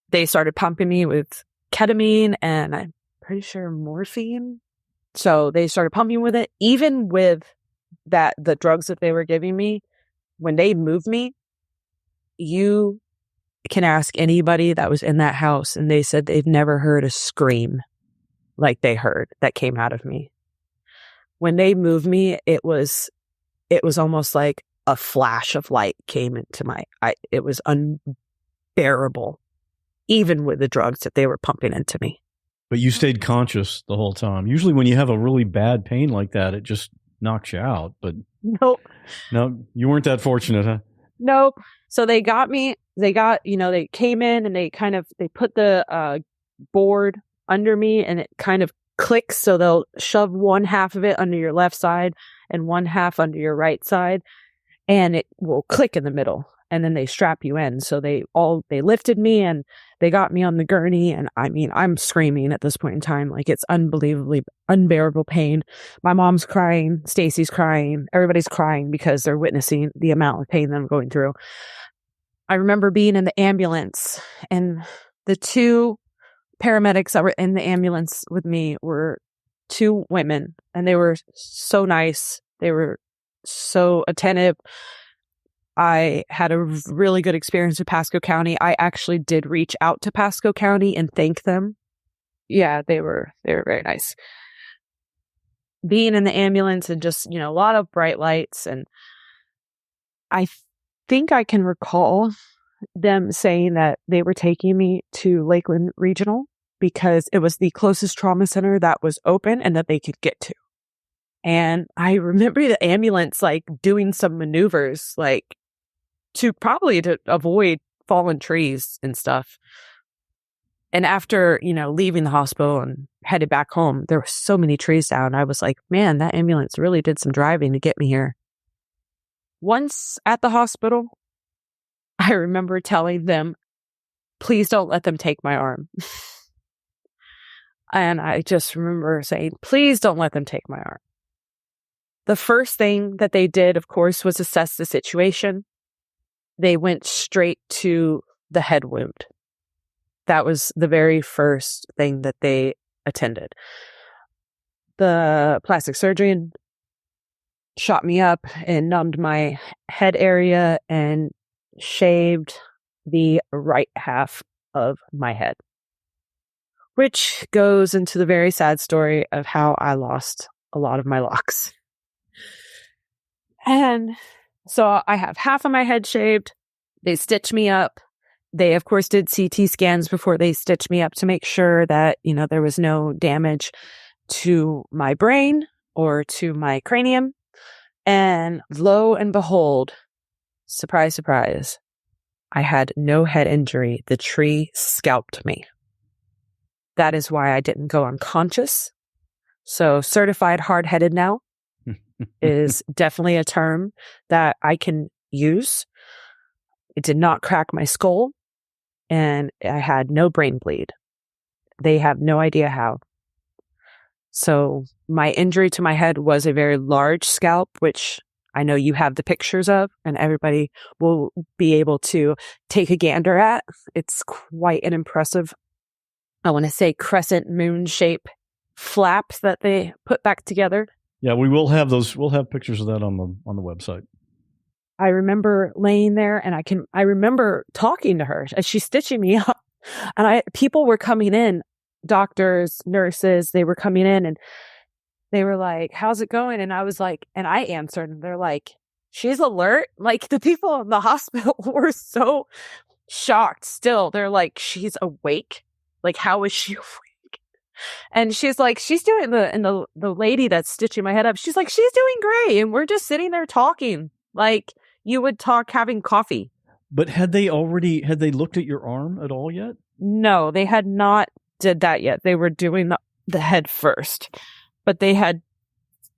They started pumping me with ketamine and I'm pretty sure morphine. So they started pumping with it. Even with the drugs that they were giving me, when they moved me, you can ask anybody that was in that house and they said they've never heard a scream like they heard that came out of me. When they moved me, it was almost like a flash of light came into it was unbearable, even with the drugs that they were pumping into me. But you stayed conscious the whole time. Usually when you have a really bad pain like that, it just knocks you out. But nope. No, you weren't that fortunate, huh? Nope. So they got me, they came in and they put the board under me and it kind of clicks. So they'll shove one half of it under your left side and one half under your right side. And it will click in the middle. And then they strap you in. So they lifted me and they got me on the gurney. And I mean, I'm screaming at this point in time. Like it's unbelievably unbearable pain. My mom's crying. Stacy's crying. Everybody's crying because they're witnessing the amount of pain that I'm going through. I remember being in the ambulance and the two paramedics that were in the ambulance with me were two women and they were so nice. They were so attentive. I had a really good experience with Pasco County. I actually did reach out to Pasco County and thank them. Yeah, they were very nice. Being in the ambulance and just, a lot of bright lights. And I think I can recall them saying that they were taking me to Lakeland Regional because it was the closest trauma center that was open and that they could get to. And I remember the ambulance doing some maneuvers to avoid fallen trees and stuff. And after, leaving the hospital and headed back home, there were so many trees down. I was like, man, that ambulance really did some driving to get me here. Once at the hospital, I remember telling them, please don't let them take my arm. And I just remember saying, please don't let them take my arm. The first thing that they did, of course, was assess the situation. They went straight to the head wound. That was the very first thing that they attended. The plastic surgeon shot me up and numbed my head area and shaved the right half of my head, which goes into the very sad story of how I lost a lot of my locks. And so I have half of my head shaved. They stitched me up. They, of course, did CT scans before they stitched me up to make sure that, there was no damage to my brain or to my cranium. And lo and behold, surprise, surprise, I had no head injury. The tree scalped me. That is why I didn't go unconscious. So certified hard-headed now is definitely a term that I can use. It did not crack my skull, and I had no brain bleed. They have no idea how. So my injury to my head was a very large scalp, which I know you have the pictures of, and everybody will be able to take a gander at. It's quite an impressive, I want to say, crescent moon shape flaps that they put back together. Yeah, we will have those. We'll have pictures of that on the website. I remember laying there, and I remember talking to her as she's stitching me up, and people were coming in, doctors, nurses, they were coming in, and they were like, "How's it going?" And I was like, and I answered, and they're like, "She's alert." Like, the people in the hospital were so shocked still. They're like, "She's awake? Like, how is she awake?" And she's like, she's doing the lady that's stitching my head up, she's like, "She's doing great." And we're just sitting there talking like you would talk having coffee. But had they looked at your arm at all yet? No, they had not did that yet. They were doing the head first, but they had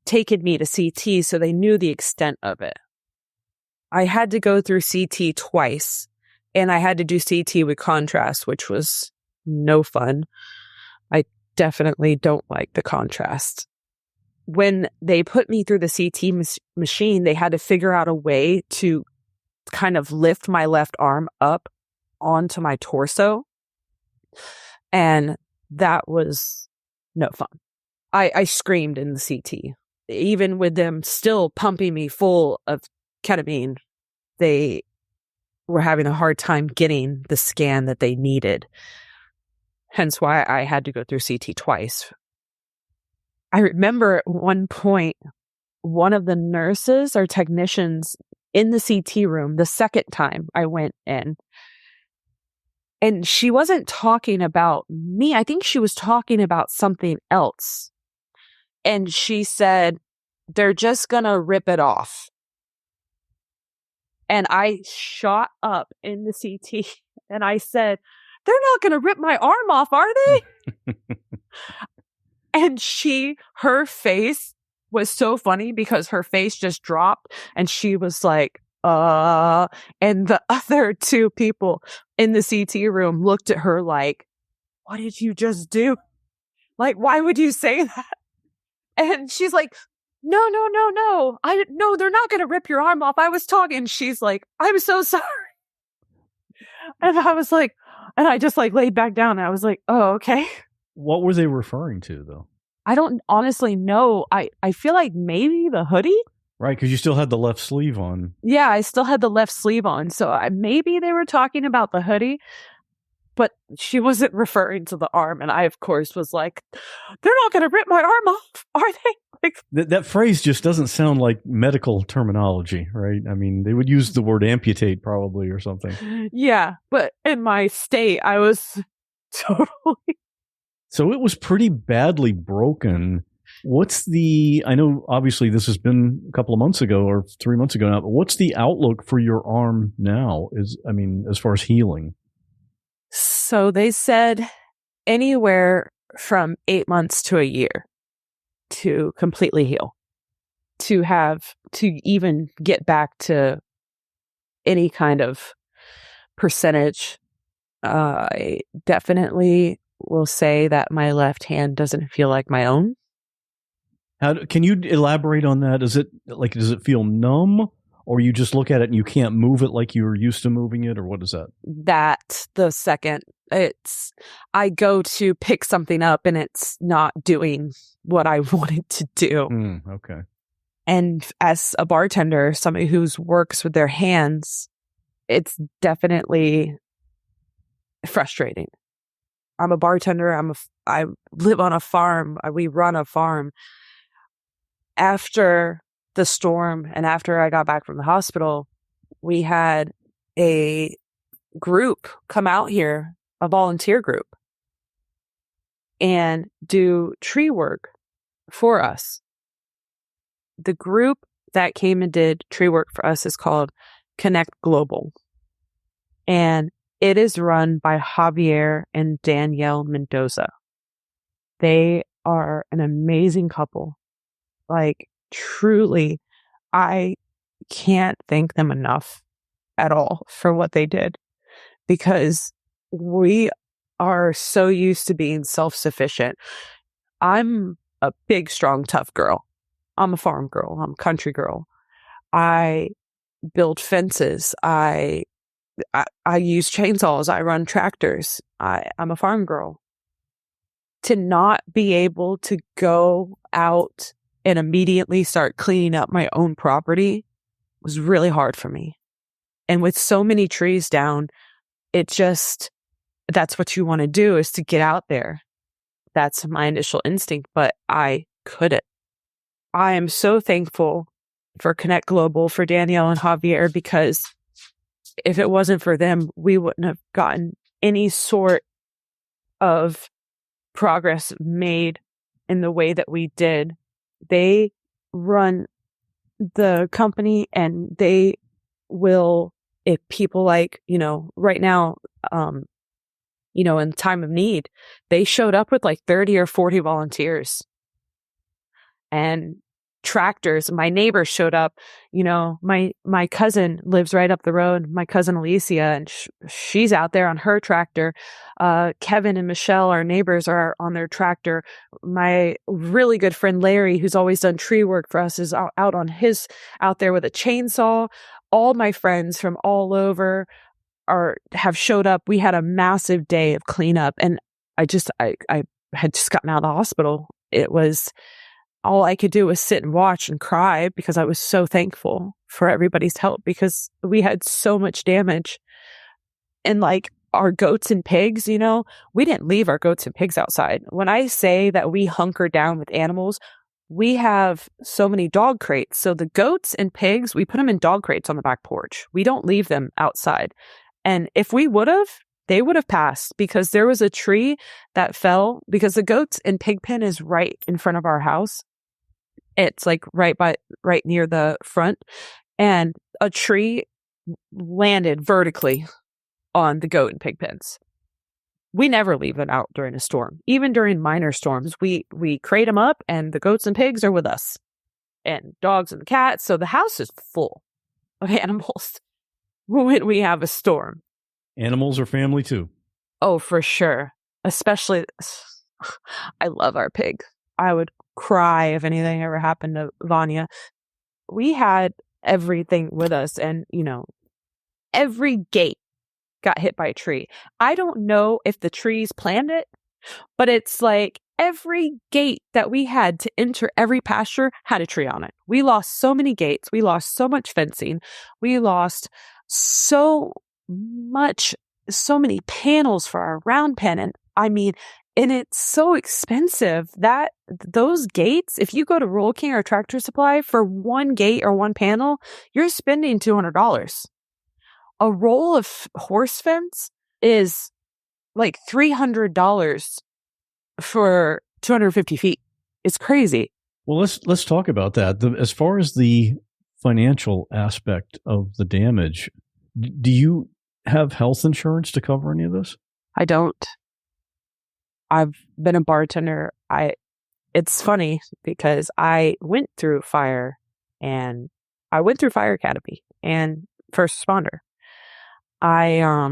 taken me to CT, so they knew the extent of it. I had to go through CT twice, and I had to do CT with contrast, which was no fun. I definitely don't like the contrast. When they put me through the CT machine, they had to figure out a way to kind of lift my left arm up onto my torso. And that was no fun. I screamed in the CT. Even with them still pumping me full of ketamine, they were having a hard time getting the scan that they needed. Hence why I had to go through CT twice. I remember at one point, one of the nurses or technicians in the CT room, the second time I went in, and she wasn't talking about me. I think she was talking about something else. And she said, "They're just going to rip it off." And I shot up in the CT and I said, "They're not going to rip my arm off, are they?" And her face was so funny because her face just dropped and she was like, and the other two people in the CT room looked at her like, "What did you just do? Like, why would you say that?" And she's like, No. No, they're not going to rip your arm off. I was talking. And she's like, "I'm so sorry." And I was like, and I just like laid back down. And I was like, "Oh, okay." What were they referring to, though? I don't honestly know. I feel like maybe the hoodie. Right, because you still had the left sleeve on. Yeah, I still had the left sleeve on. So maybe they were talking about the hoodie, but she wasn't referring to the arm. And I, of course, was like, "They're not going to rip my arm off, are they?" Like, That phrase just doesn't sound like medical terminology, right? I mean, they would use the word amputate probably or something. yeah, but in my state, I was totally. So it was pretty badly broken. I know obviously this has been a couple of months ago or 3 months ago now, but what's the outlook for your arm now? As far as healing? So they said anywhere from 8 months to a year to completely heal, to even get back to any kind of percentage. I definitely will say that my left hand doesn't feel like my own. Can you elaborate on that? Does it feel numb, or you just look at it and you can't move it like you were used to moving it, or what is that? That the second I go to pick something up and it's not doing what I wanted to do. Okay. And as a bartender, somebody who works with their hands, it's definitely frustrating. I'm a bartender. I live on a farm. We run a farm. After the storm and after I got back from the hospital, we had a group come out here, a volunteer group, and do tree work for us. The group that came and did tree work for us is called Connect Global. And it is run by Javier and Danielle Mendoza. They are an amazing couple. Like, truly, I can't thank them enough at all for what they did, because we are so used to being self-sufficient. I'm a big, strong, tough girl. I'm a farm girl. I'm a country girl. I build fences. I use chainsaws. I run tractors. I'm a farm girl. to not be able to go out and immediately start cleaning up my own property was really hard for me. And with so many trees down, that's what you want to do, is to get out there. That's my initial instinct, but I couldn't. I am so thankful for Connect Global, for Danielle and Javier, because if it wasn't for them, we wouldn't have gotten any sort of progress made in the way that we did. They run the company, and they will, if people like, right now, in time of need, they showed up with like 30 or 40 volunteers and tractors. My neighbors showed up. My cousin lives right up the road, my cousin Alicia, and she's out there on her tractor. Kevin and Michelle, our neighbors, are on their tractor. My really good friend Larry, who's always done tree work for us, is out there with a chainsaw. All my friends from all over have showed up. We had a massive day of cleanup, and I had just gotten out of the hospital. It was all I could do was sit and watch and cry because I was so thankful for everybody's help, because we had so much damage. And like our goats and pigs, we didn't leave our goats and pigs outside. When I say that we hunker down with animals, we have so many dog crates. So the goats and pigs, we put them in dog crates on the back porch. We don't leave them outside. And if we would have, they would have passed, because there was a tree that fell, because the goats and pig pen is right in front of our house. It's like right near the front, and a tree landed vertically on the goat and pig pens. We never leave them out during a storm. Even during minor storms, we crate them up, and the goats and pigs are with us, and dogs and cats. So the house is full of animals when we have a storm. Animals are family too. Oh, for sure. Especially, I love our pig. I would cry if anything ever happened to Vanya. We had everything with us, and every gate got hit by a tree. I don't know if the trees planned it, but it's like every gate that we had to enter every pasture had a tree on it. We lost so many gates. We lost so much fencing. We lost so many panels for our round pen. And it's so expensive that those gates, if you go to Roll King or Tractor Supply, for one gate or one panel, you're spending $200. A roll of horse fence is like $300 for 250 feet. It's crazy. Well, let's talk about that. As far as the financial aspect of the damage, do you have health insurance to cover any of this? I don't. I've been a bartender. It's funny because I went through fire, and I went through fire academy and first responder. I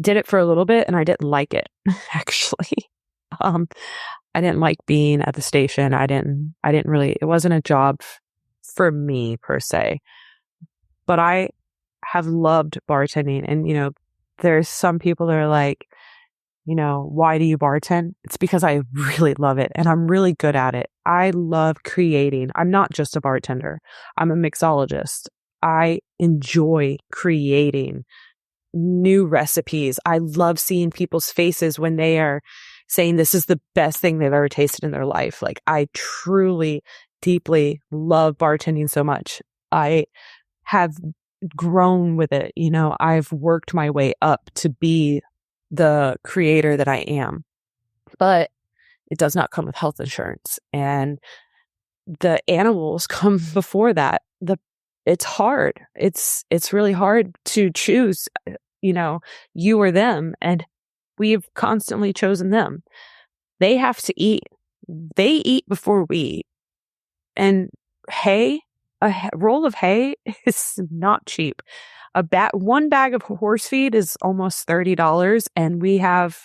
did it for a little bit, and I didn't like it, actually. I didn't like being at the station. I didn't really, it wasn't a job for me per se, but I have loved bartending. And, there's some people that are like, why do you bartend? It's because I really love it, and I'm really good at it. I love creating. I'm not just a bartender. I'm a mixologist. I enjoy creating new recipes. I love seeing people's faces when they are saying this is the best thing they've ever tasted in their life. Like, I truly, deeply love bartending so much. I have grown with it. I've worked my way up to be the creator that I am, but it does not come with health insurance, and the animals come before that. It's hard. It's really hard to choose, you or them, and we've constantly chosen them. They have to eat. They eat before we eat. And hay, a roll of hay is not cheap. One bag of horse feed is almost $30, and we have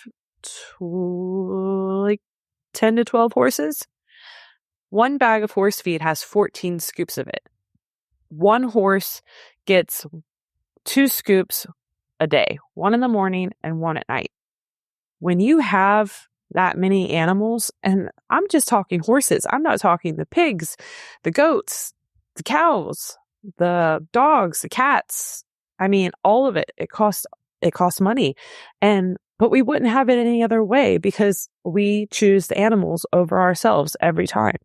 like 10 to 12 horses. One bag of horse feed has 14 scoops of it. One horse gets 2 scoops a day, one in the morning and one at night. When you have that many animals. And I'm just talking horses. I'm not talking the pigs, the goats, the cows, the dogs, the cats. I mean, all of it. It costs money. But we wouldn't have it any other way because we choose the animals over ourselves every time.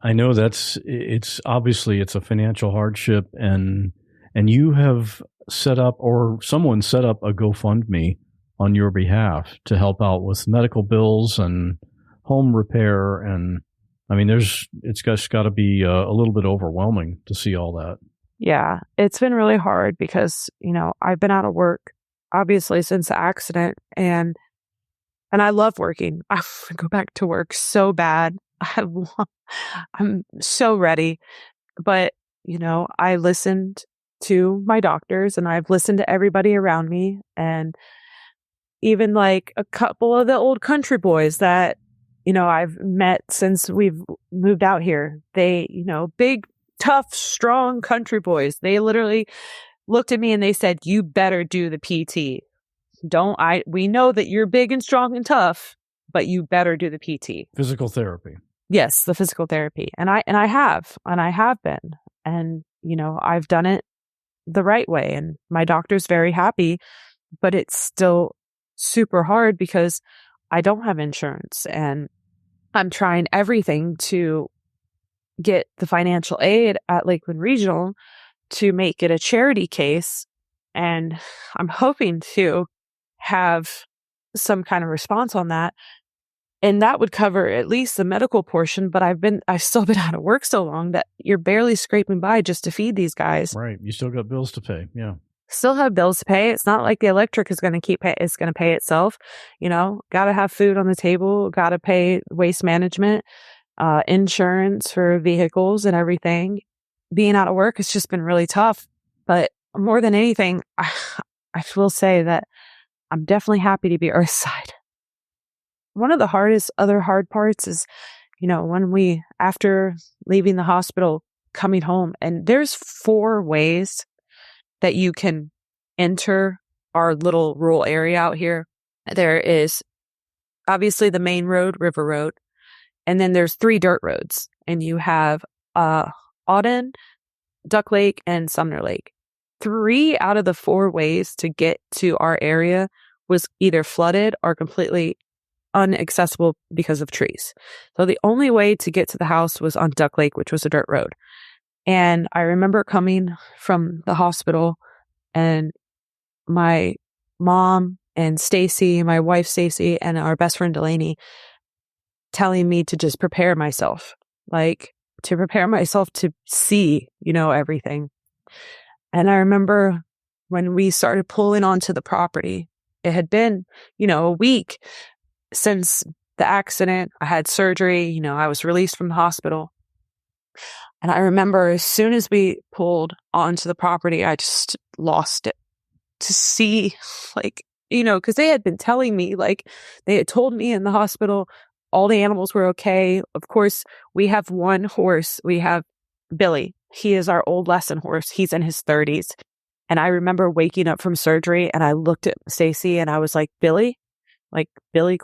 I know it's obviously it's a financial hardship, and you have set up, or someone set up, a GoFundMe on your behalf to help out with medical bills and home repair. And I mean, it's just got to be a little bit overwhelming to see all that. Yeah, it's been really hard because, I've been out of work obviously since the accident, and I love working. I want to go back to work so bad. I'm so ready. But, I listened to my doctors and I've listened to everybody around me, and even like a couple of the old country boys that, I've met since we've moved out here. They, big, tough, strong country boys. They literally looked at me and they said, "You better do the PT. We know that you're big and strong and tough, but you better do the PT." Physical therapy. Yes, the physical therapy. And I have been. And, I've done it the right way, and my doctor's very happy, but it's still super hard because I don't have insurance, and I'm trying everything to get the financial aid at Lakeland Regional to make it a charity case. And I'm hoping to have some kind of response on that. And that would cover at least the medical portion, but I've still been out of work so long that you're barely scraping by just to feed these guys. Right. You still got bills to pay. Yeah. Still have bills to pay. It's not like the electric is going to it's going to pay itself. Got to have food on the table, got to pay waste management, insurance for vehicles and everything. Being out of work has just been really tough. But more than anything, I will say that I'm definitely happy to be Earthside. One of the other hard parts is, when after leaving the hospital, coming home, and there's 4 ways that you can enter our little rural area out here. There is obviously the main road, River Road, and then there's 3 dirt roads, and you have Auden, Duck Lake, and Sumner Lake. 3 out of the 4 ways to get to our area was either flooded or completely inaccessible because of trees. So the only way to get to the house was on Duck Lake, which was a dirt road. And I remember coming from the hospital, and my mom and Stacy, my wife Stacy, and our best friend Delaney telling me to just prepare myself, to see, everything. And I remember when we started pulling onto the property, it had been, a week since the accident. I had surgery, I was released from the hospital. And I remember as soon as we pulled onto the property, I just lost it to see, because they had been telling me, they had told me in the hospital, all the animals were okay. Of course, we have one horse. We have Billy. He is our old lesson horse. He's in his 30s. And I remember waking up from surgery, and I looked at Stacy and I was like, Billy? Billy ?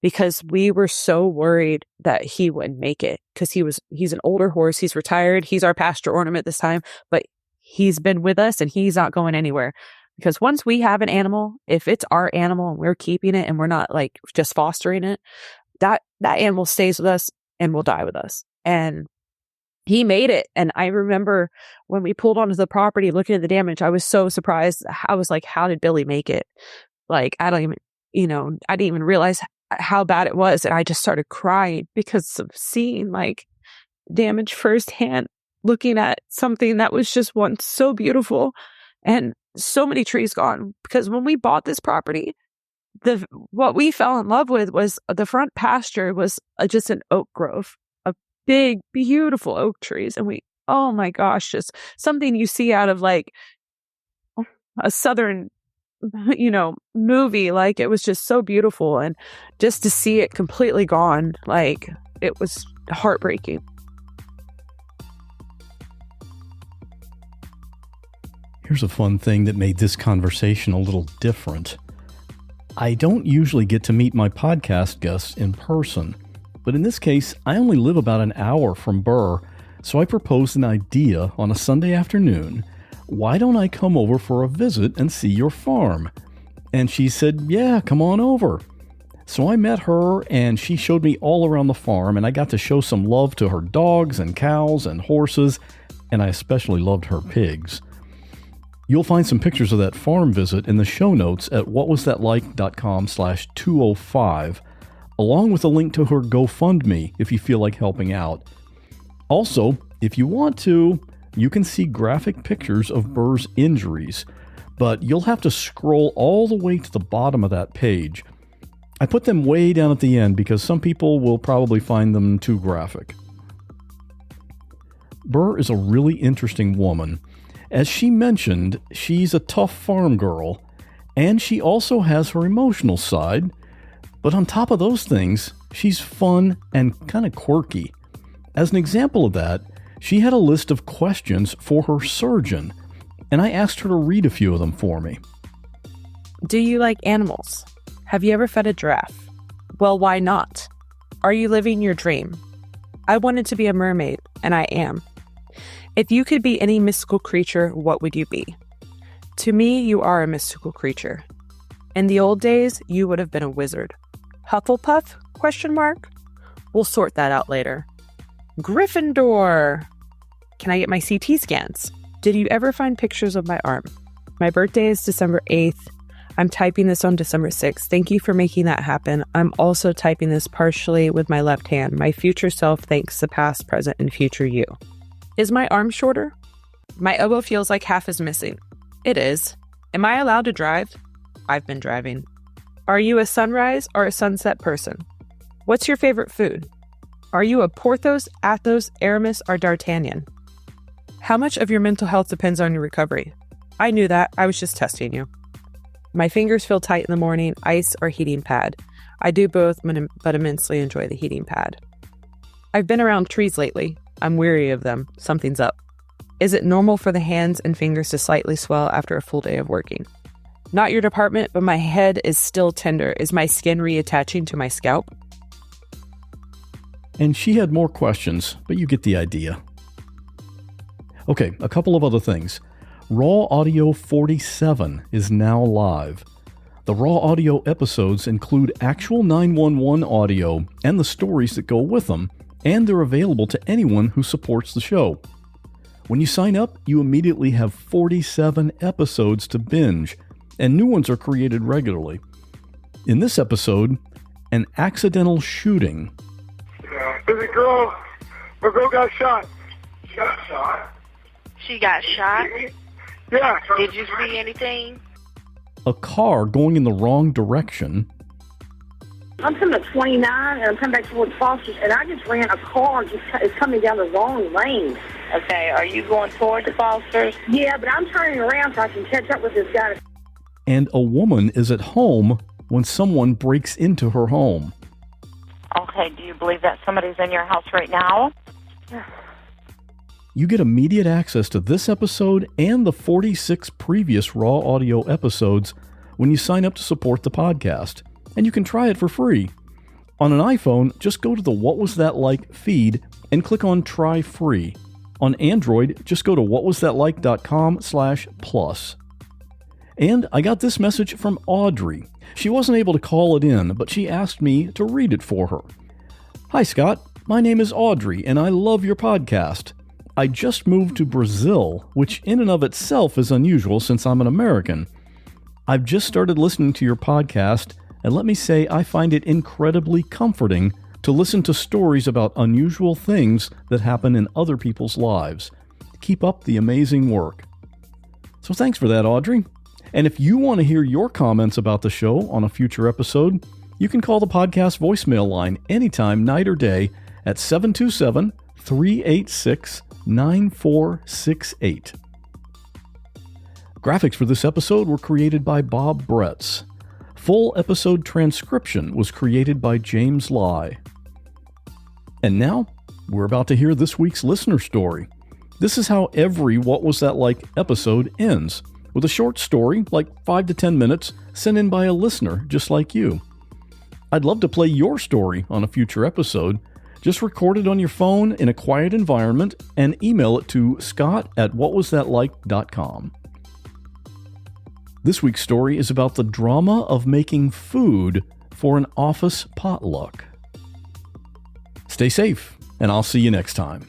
Because we were so worried that he wouldn't make it, because he's an older horse. He's retired. He's our pasture ornament this time, but he's been with us and he's not going anywhere. Because once we have an animal, if it's our animal and we're keeping it and we're not just fostering it, that animal stays with us and will die with us. And he made it. And I remember when we pulled onto the property looking at the damage, I was so surprised. I was like, how did Billy make it? I didn't even realize how bad it was. And I just started crying because of seeing damage firsthand, looking at something that was just once so beautiful and so many trees gone. Because when we bought this property, what we fell in love with was the front pasture was just an oak grove of big, beautiful oak trees. And oh my gosh, just something you see out of a Southern movie. It was just so beautiful, and just to see it completely gone, it was heartbreaking. Here's a fun thing that made this conversation a little different. I don't usually get to meet my podcast guests in person, but in this case, I only live about an hour from Burr, so I proposed an idea on a Sunday afternoon. Why don't I come over for a visit and see your farm? And she said, yeah, come on over. So I met her and she showed me all around the farm, and I got to show some love to her dogs and cows and horses, and I especially loved her pigs. You'll find some pictures of that farm visit in the show notes at whatwasthatlike.com/205, along with a link to her GoFundMe if you feel like helping out. Also, if you want to, you can see graphic pictures of Burr's injuries, but you'll have to scroll all the way to the bottom of that page. I put them way down at the end because some people will probably find them too graphic. Burr is a really interesting woman. As she mentioned, she's a tough farm girl, and she also has her emotional side, but on top of those things, she's fun and kind of quirky. As an example of that, she had a list of questions for her surgeon, and I asked her to read a few of them for me. Do you like animals? Have you ever fed a giraffe? Well, why not? Are you living your dream? I wanted to be a mermaid, and I am. If you could be any mystical creature, what would you be? To me, you are a mystical creature. In the old days, you would have been a wizard. Hufflepuff? ? We'll sort that out later. Gryffindor! Can I get my CT scans? Did you ever find pictures of my arm? My birthday is December 8th. I'm typing this on December 6th. Thank you for making that happen. I'm also typing this partially with my left hand. My future self thanks the past, present, and future you. Is my arm shorter? My elbow feels like half is missing. It is. Am I allowed to drive? I've been driving. Are you a sunrise or a sunset person? What's your favorite food? Are you a Porthos, Athos, Aramis, or D'Artagnan? How much of your mental health depends on your recovery? I knew that. I was just testing you. My fingers feel tight in the morning, ice or heating pad. I do both, but immensely enjoy the heating pad. I've been around trees lately. I'm weary of them. Something's up. Is it normal for the hands and fingers to slightly swell after a full day of working? Not your department, but my head is still tender. Is my skin reattaching to my scalp? And she had more questions, but you get the idea. Okay, a couple of other things. Raw Audio 47 is now live. The Raw Audio episodes include actual 911 audio and the stories that go with them, and they're available to anyone who supports the show. When you sign up, you immediately have 47 episodes to binge, and new ones are created regularly. In this episode, an accidental shooting. There's a girl. My girl got shot. She got shot? She got shot? Yeah. Did you see anything? A car going in the wrong direction. I'm coming at 29, and I'm coming back towards Foster's, and I just ran a car it's coming down the wrong lane. Okay, are you going towards Foster's? Yeah, but I'm turning around so I can catch up with this guy. And a woman is at home when someone breaks into her home. Okay, do you believe that somebody's in your house right now? You get immediate access to this episode and the 46 previous Raw Audio episodes when you sign up to support the podcast. And you can try it for free. On an iPhone, just go to the What Was That Like feed and click on Try Free. On Android, just go to whatwasthatlike.com/plus. And I got this message from Audrey. She wasn't able to call it in, but she asked me to read it for her. Hi, Scott. My name is Audrey, and I love your podcast. I just moved to Brazil, which in and of itself is unusual since I'm an American. I've just started listening to your podcast, and let me say I find it incredibly comforting to listen to stories about unusual things that happen in other people's lives. Keep up the amazing work. So thanks for that, Audrey. And if you want to hear your comments about the show on a future episode, you can call the podcast voicemail line anytime, night or day, at 727-386-9468. Graphics for this episode were created by Bob Bretz. Full episode transcription was created by James Lai. And now, we're about to hear this week's listener story. This is how every What Was That Like episode ends, with a short story, like 5 to 10 minutes, sent in by a listener just like you. I'd love to play your story on a future episode. Just record it on your phone in a quiet environment and email it to scott@whatwasthatlike.com. This week's story is about the drama of making food for an office potluck. Stay safe, and I'll see you next time.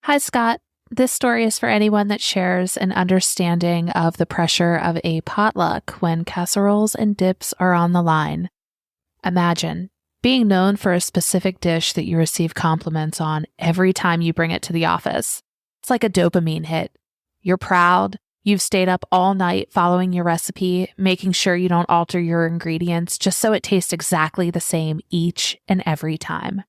Hi, Scott. This story is for anyone that shares an understanding of the pressure of a potluck when casseroles and dips are on the line. Imagine being known for a specific dish that you receive compliments on every time you bring it to the office. It's like a dopamine hit. You're proud. You've stayed up all night following your recipe, making sure you don't alter your ingredients just so it tastes exactly the same each and every time.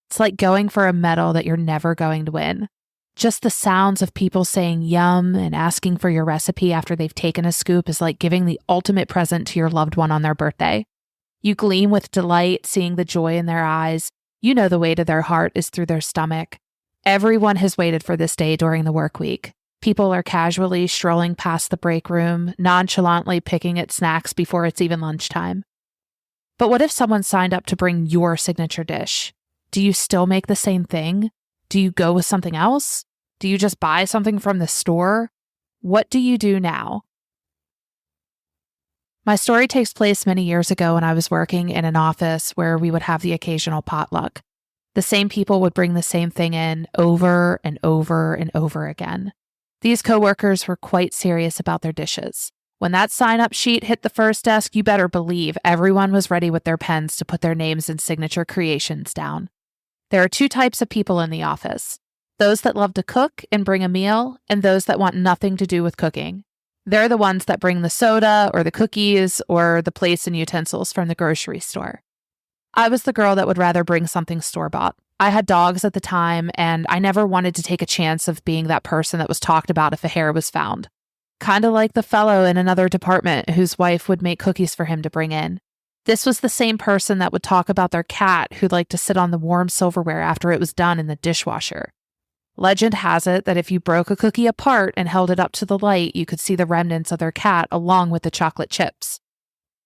It's like going for a medal that you're never going to win. Just the sounds of people saying yum and asking for your recipe after they've taken a scoop is like giving the ultimate present to your loved one on their birthday. You gleam with delight seeing the joy in their eyes. You know the way to their heart is through their stomach. Everyone has waited for this day during the work week. People are casually strolling past the break room, nonchalantly picking at snacks before it's even lunchtime. But what if someone signed up to bring your signature dish? Do you still make the same thing? Do you go with something else? Do you just buy something from the store? What do you do now? My story takes place many years ago when I was working in an office where we would have the occasional potluck. The same people would bring the same thing in over and over and over again. These coworkers were quite serious about their dishes. When that sign-up sheet hit the first desk, you better believe everyone was ready with their pens to put their names and signature creations down. There are two types of people in the office: those that love to cook and bring a meal, and those that want nothing to do with cooking. They're the ones that bring the soda or the cookies or the plates and utensils from the grocery store. I was the girl that would rather bring something store-bought. I had dogs at the time, and I never wanted to take a chance of being that person that was talked about if a hair was found. Kind of like the fellow in another department whose wife would make cookies for him to bring in. This was the same person that would talk about their cat who liked to sit on the warm silverware after it was done in the dishwasher. Legend has it that if you broke a cookie apart and held it up to the light, you could see the remnants of their cat along with the chocolate chips.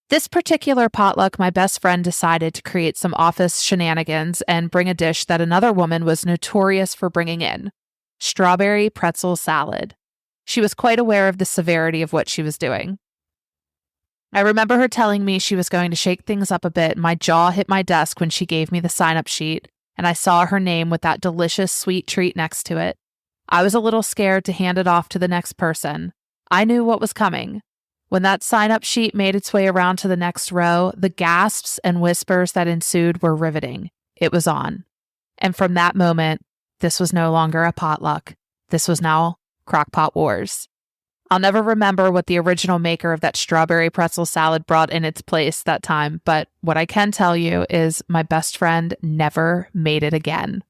This particular potluck, my best friend decided to create some office shenanigans and bring a dish that another woman was notorious for bringing in: strawberry pretzel salad. She was quite aware of the severity of what she was doing. I remember her telling me she was going to shake things up a bit. My jaw hit my desk when she gave me the sign-up sheet, and I saw her name with that delicious sweet treat next to it. I was a little scared to hand it off to the next person. I knew what was coming. When that sign-up sheet made its way around to the next row, the gasps and whispers that ensued were riveting. It was on. And from that moment, this was no longer a potluck. This was now Crockpot Wars. I'll never remember what the original maker of that strawberry pretzel salad brought in its place that time, but what I can tell you is my best friend never made it again.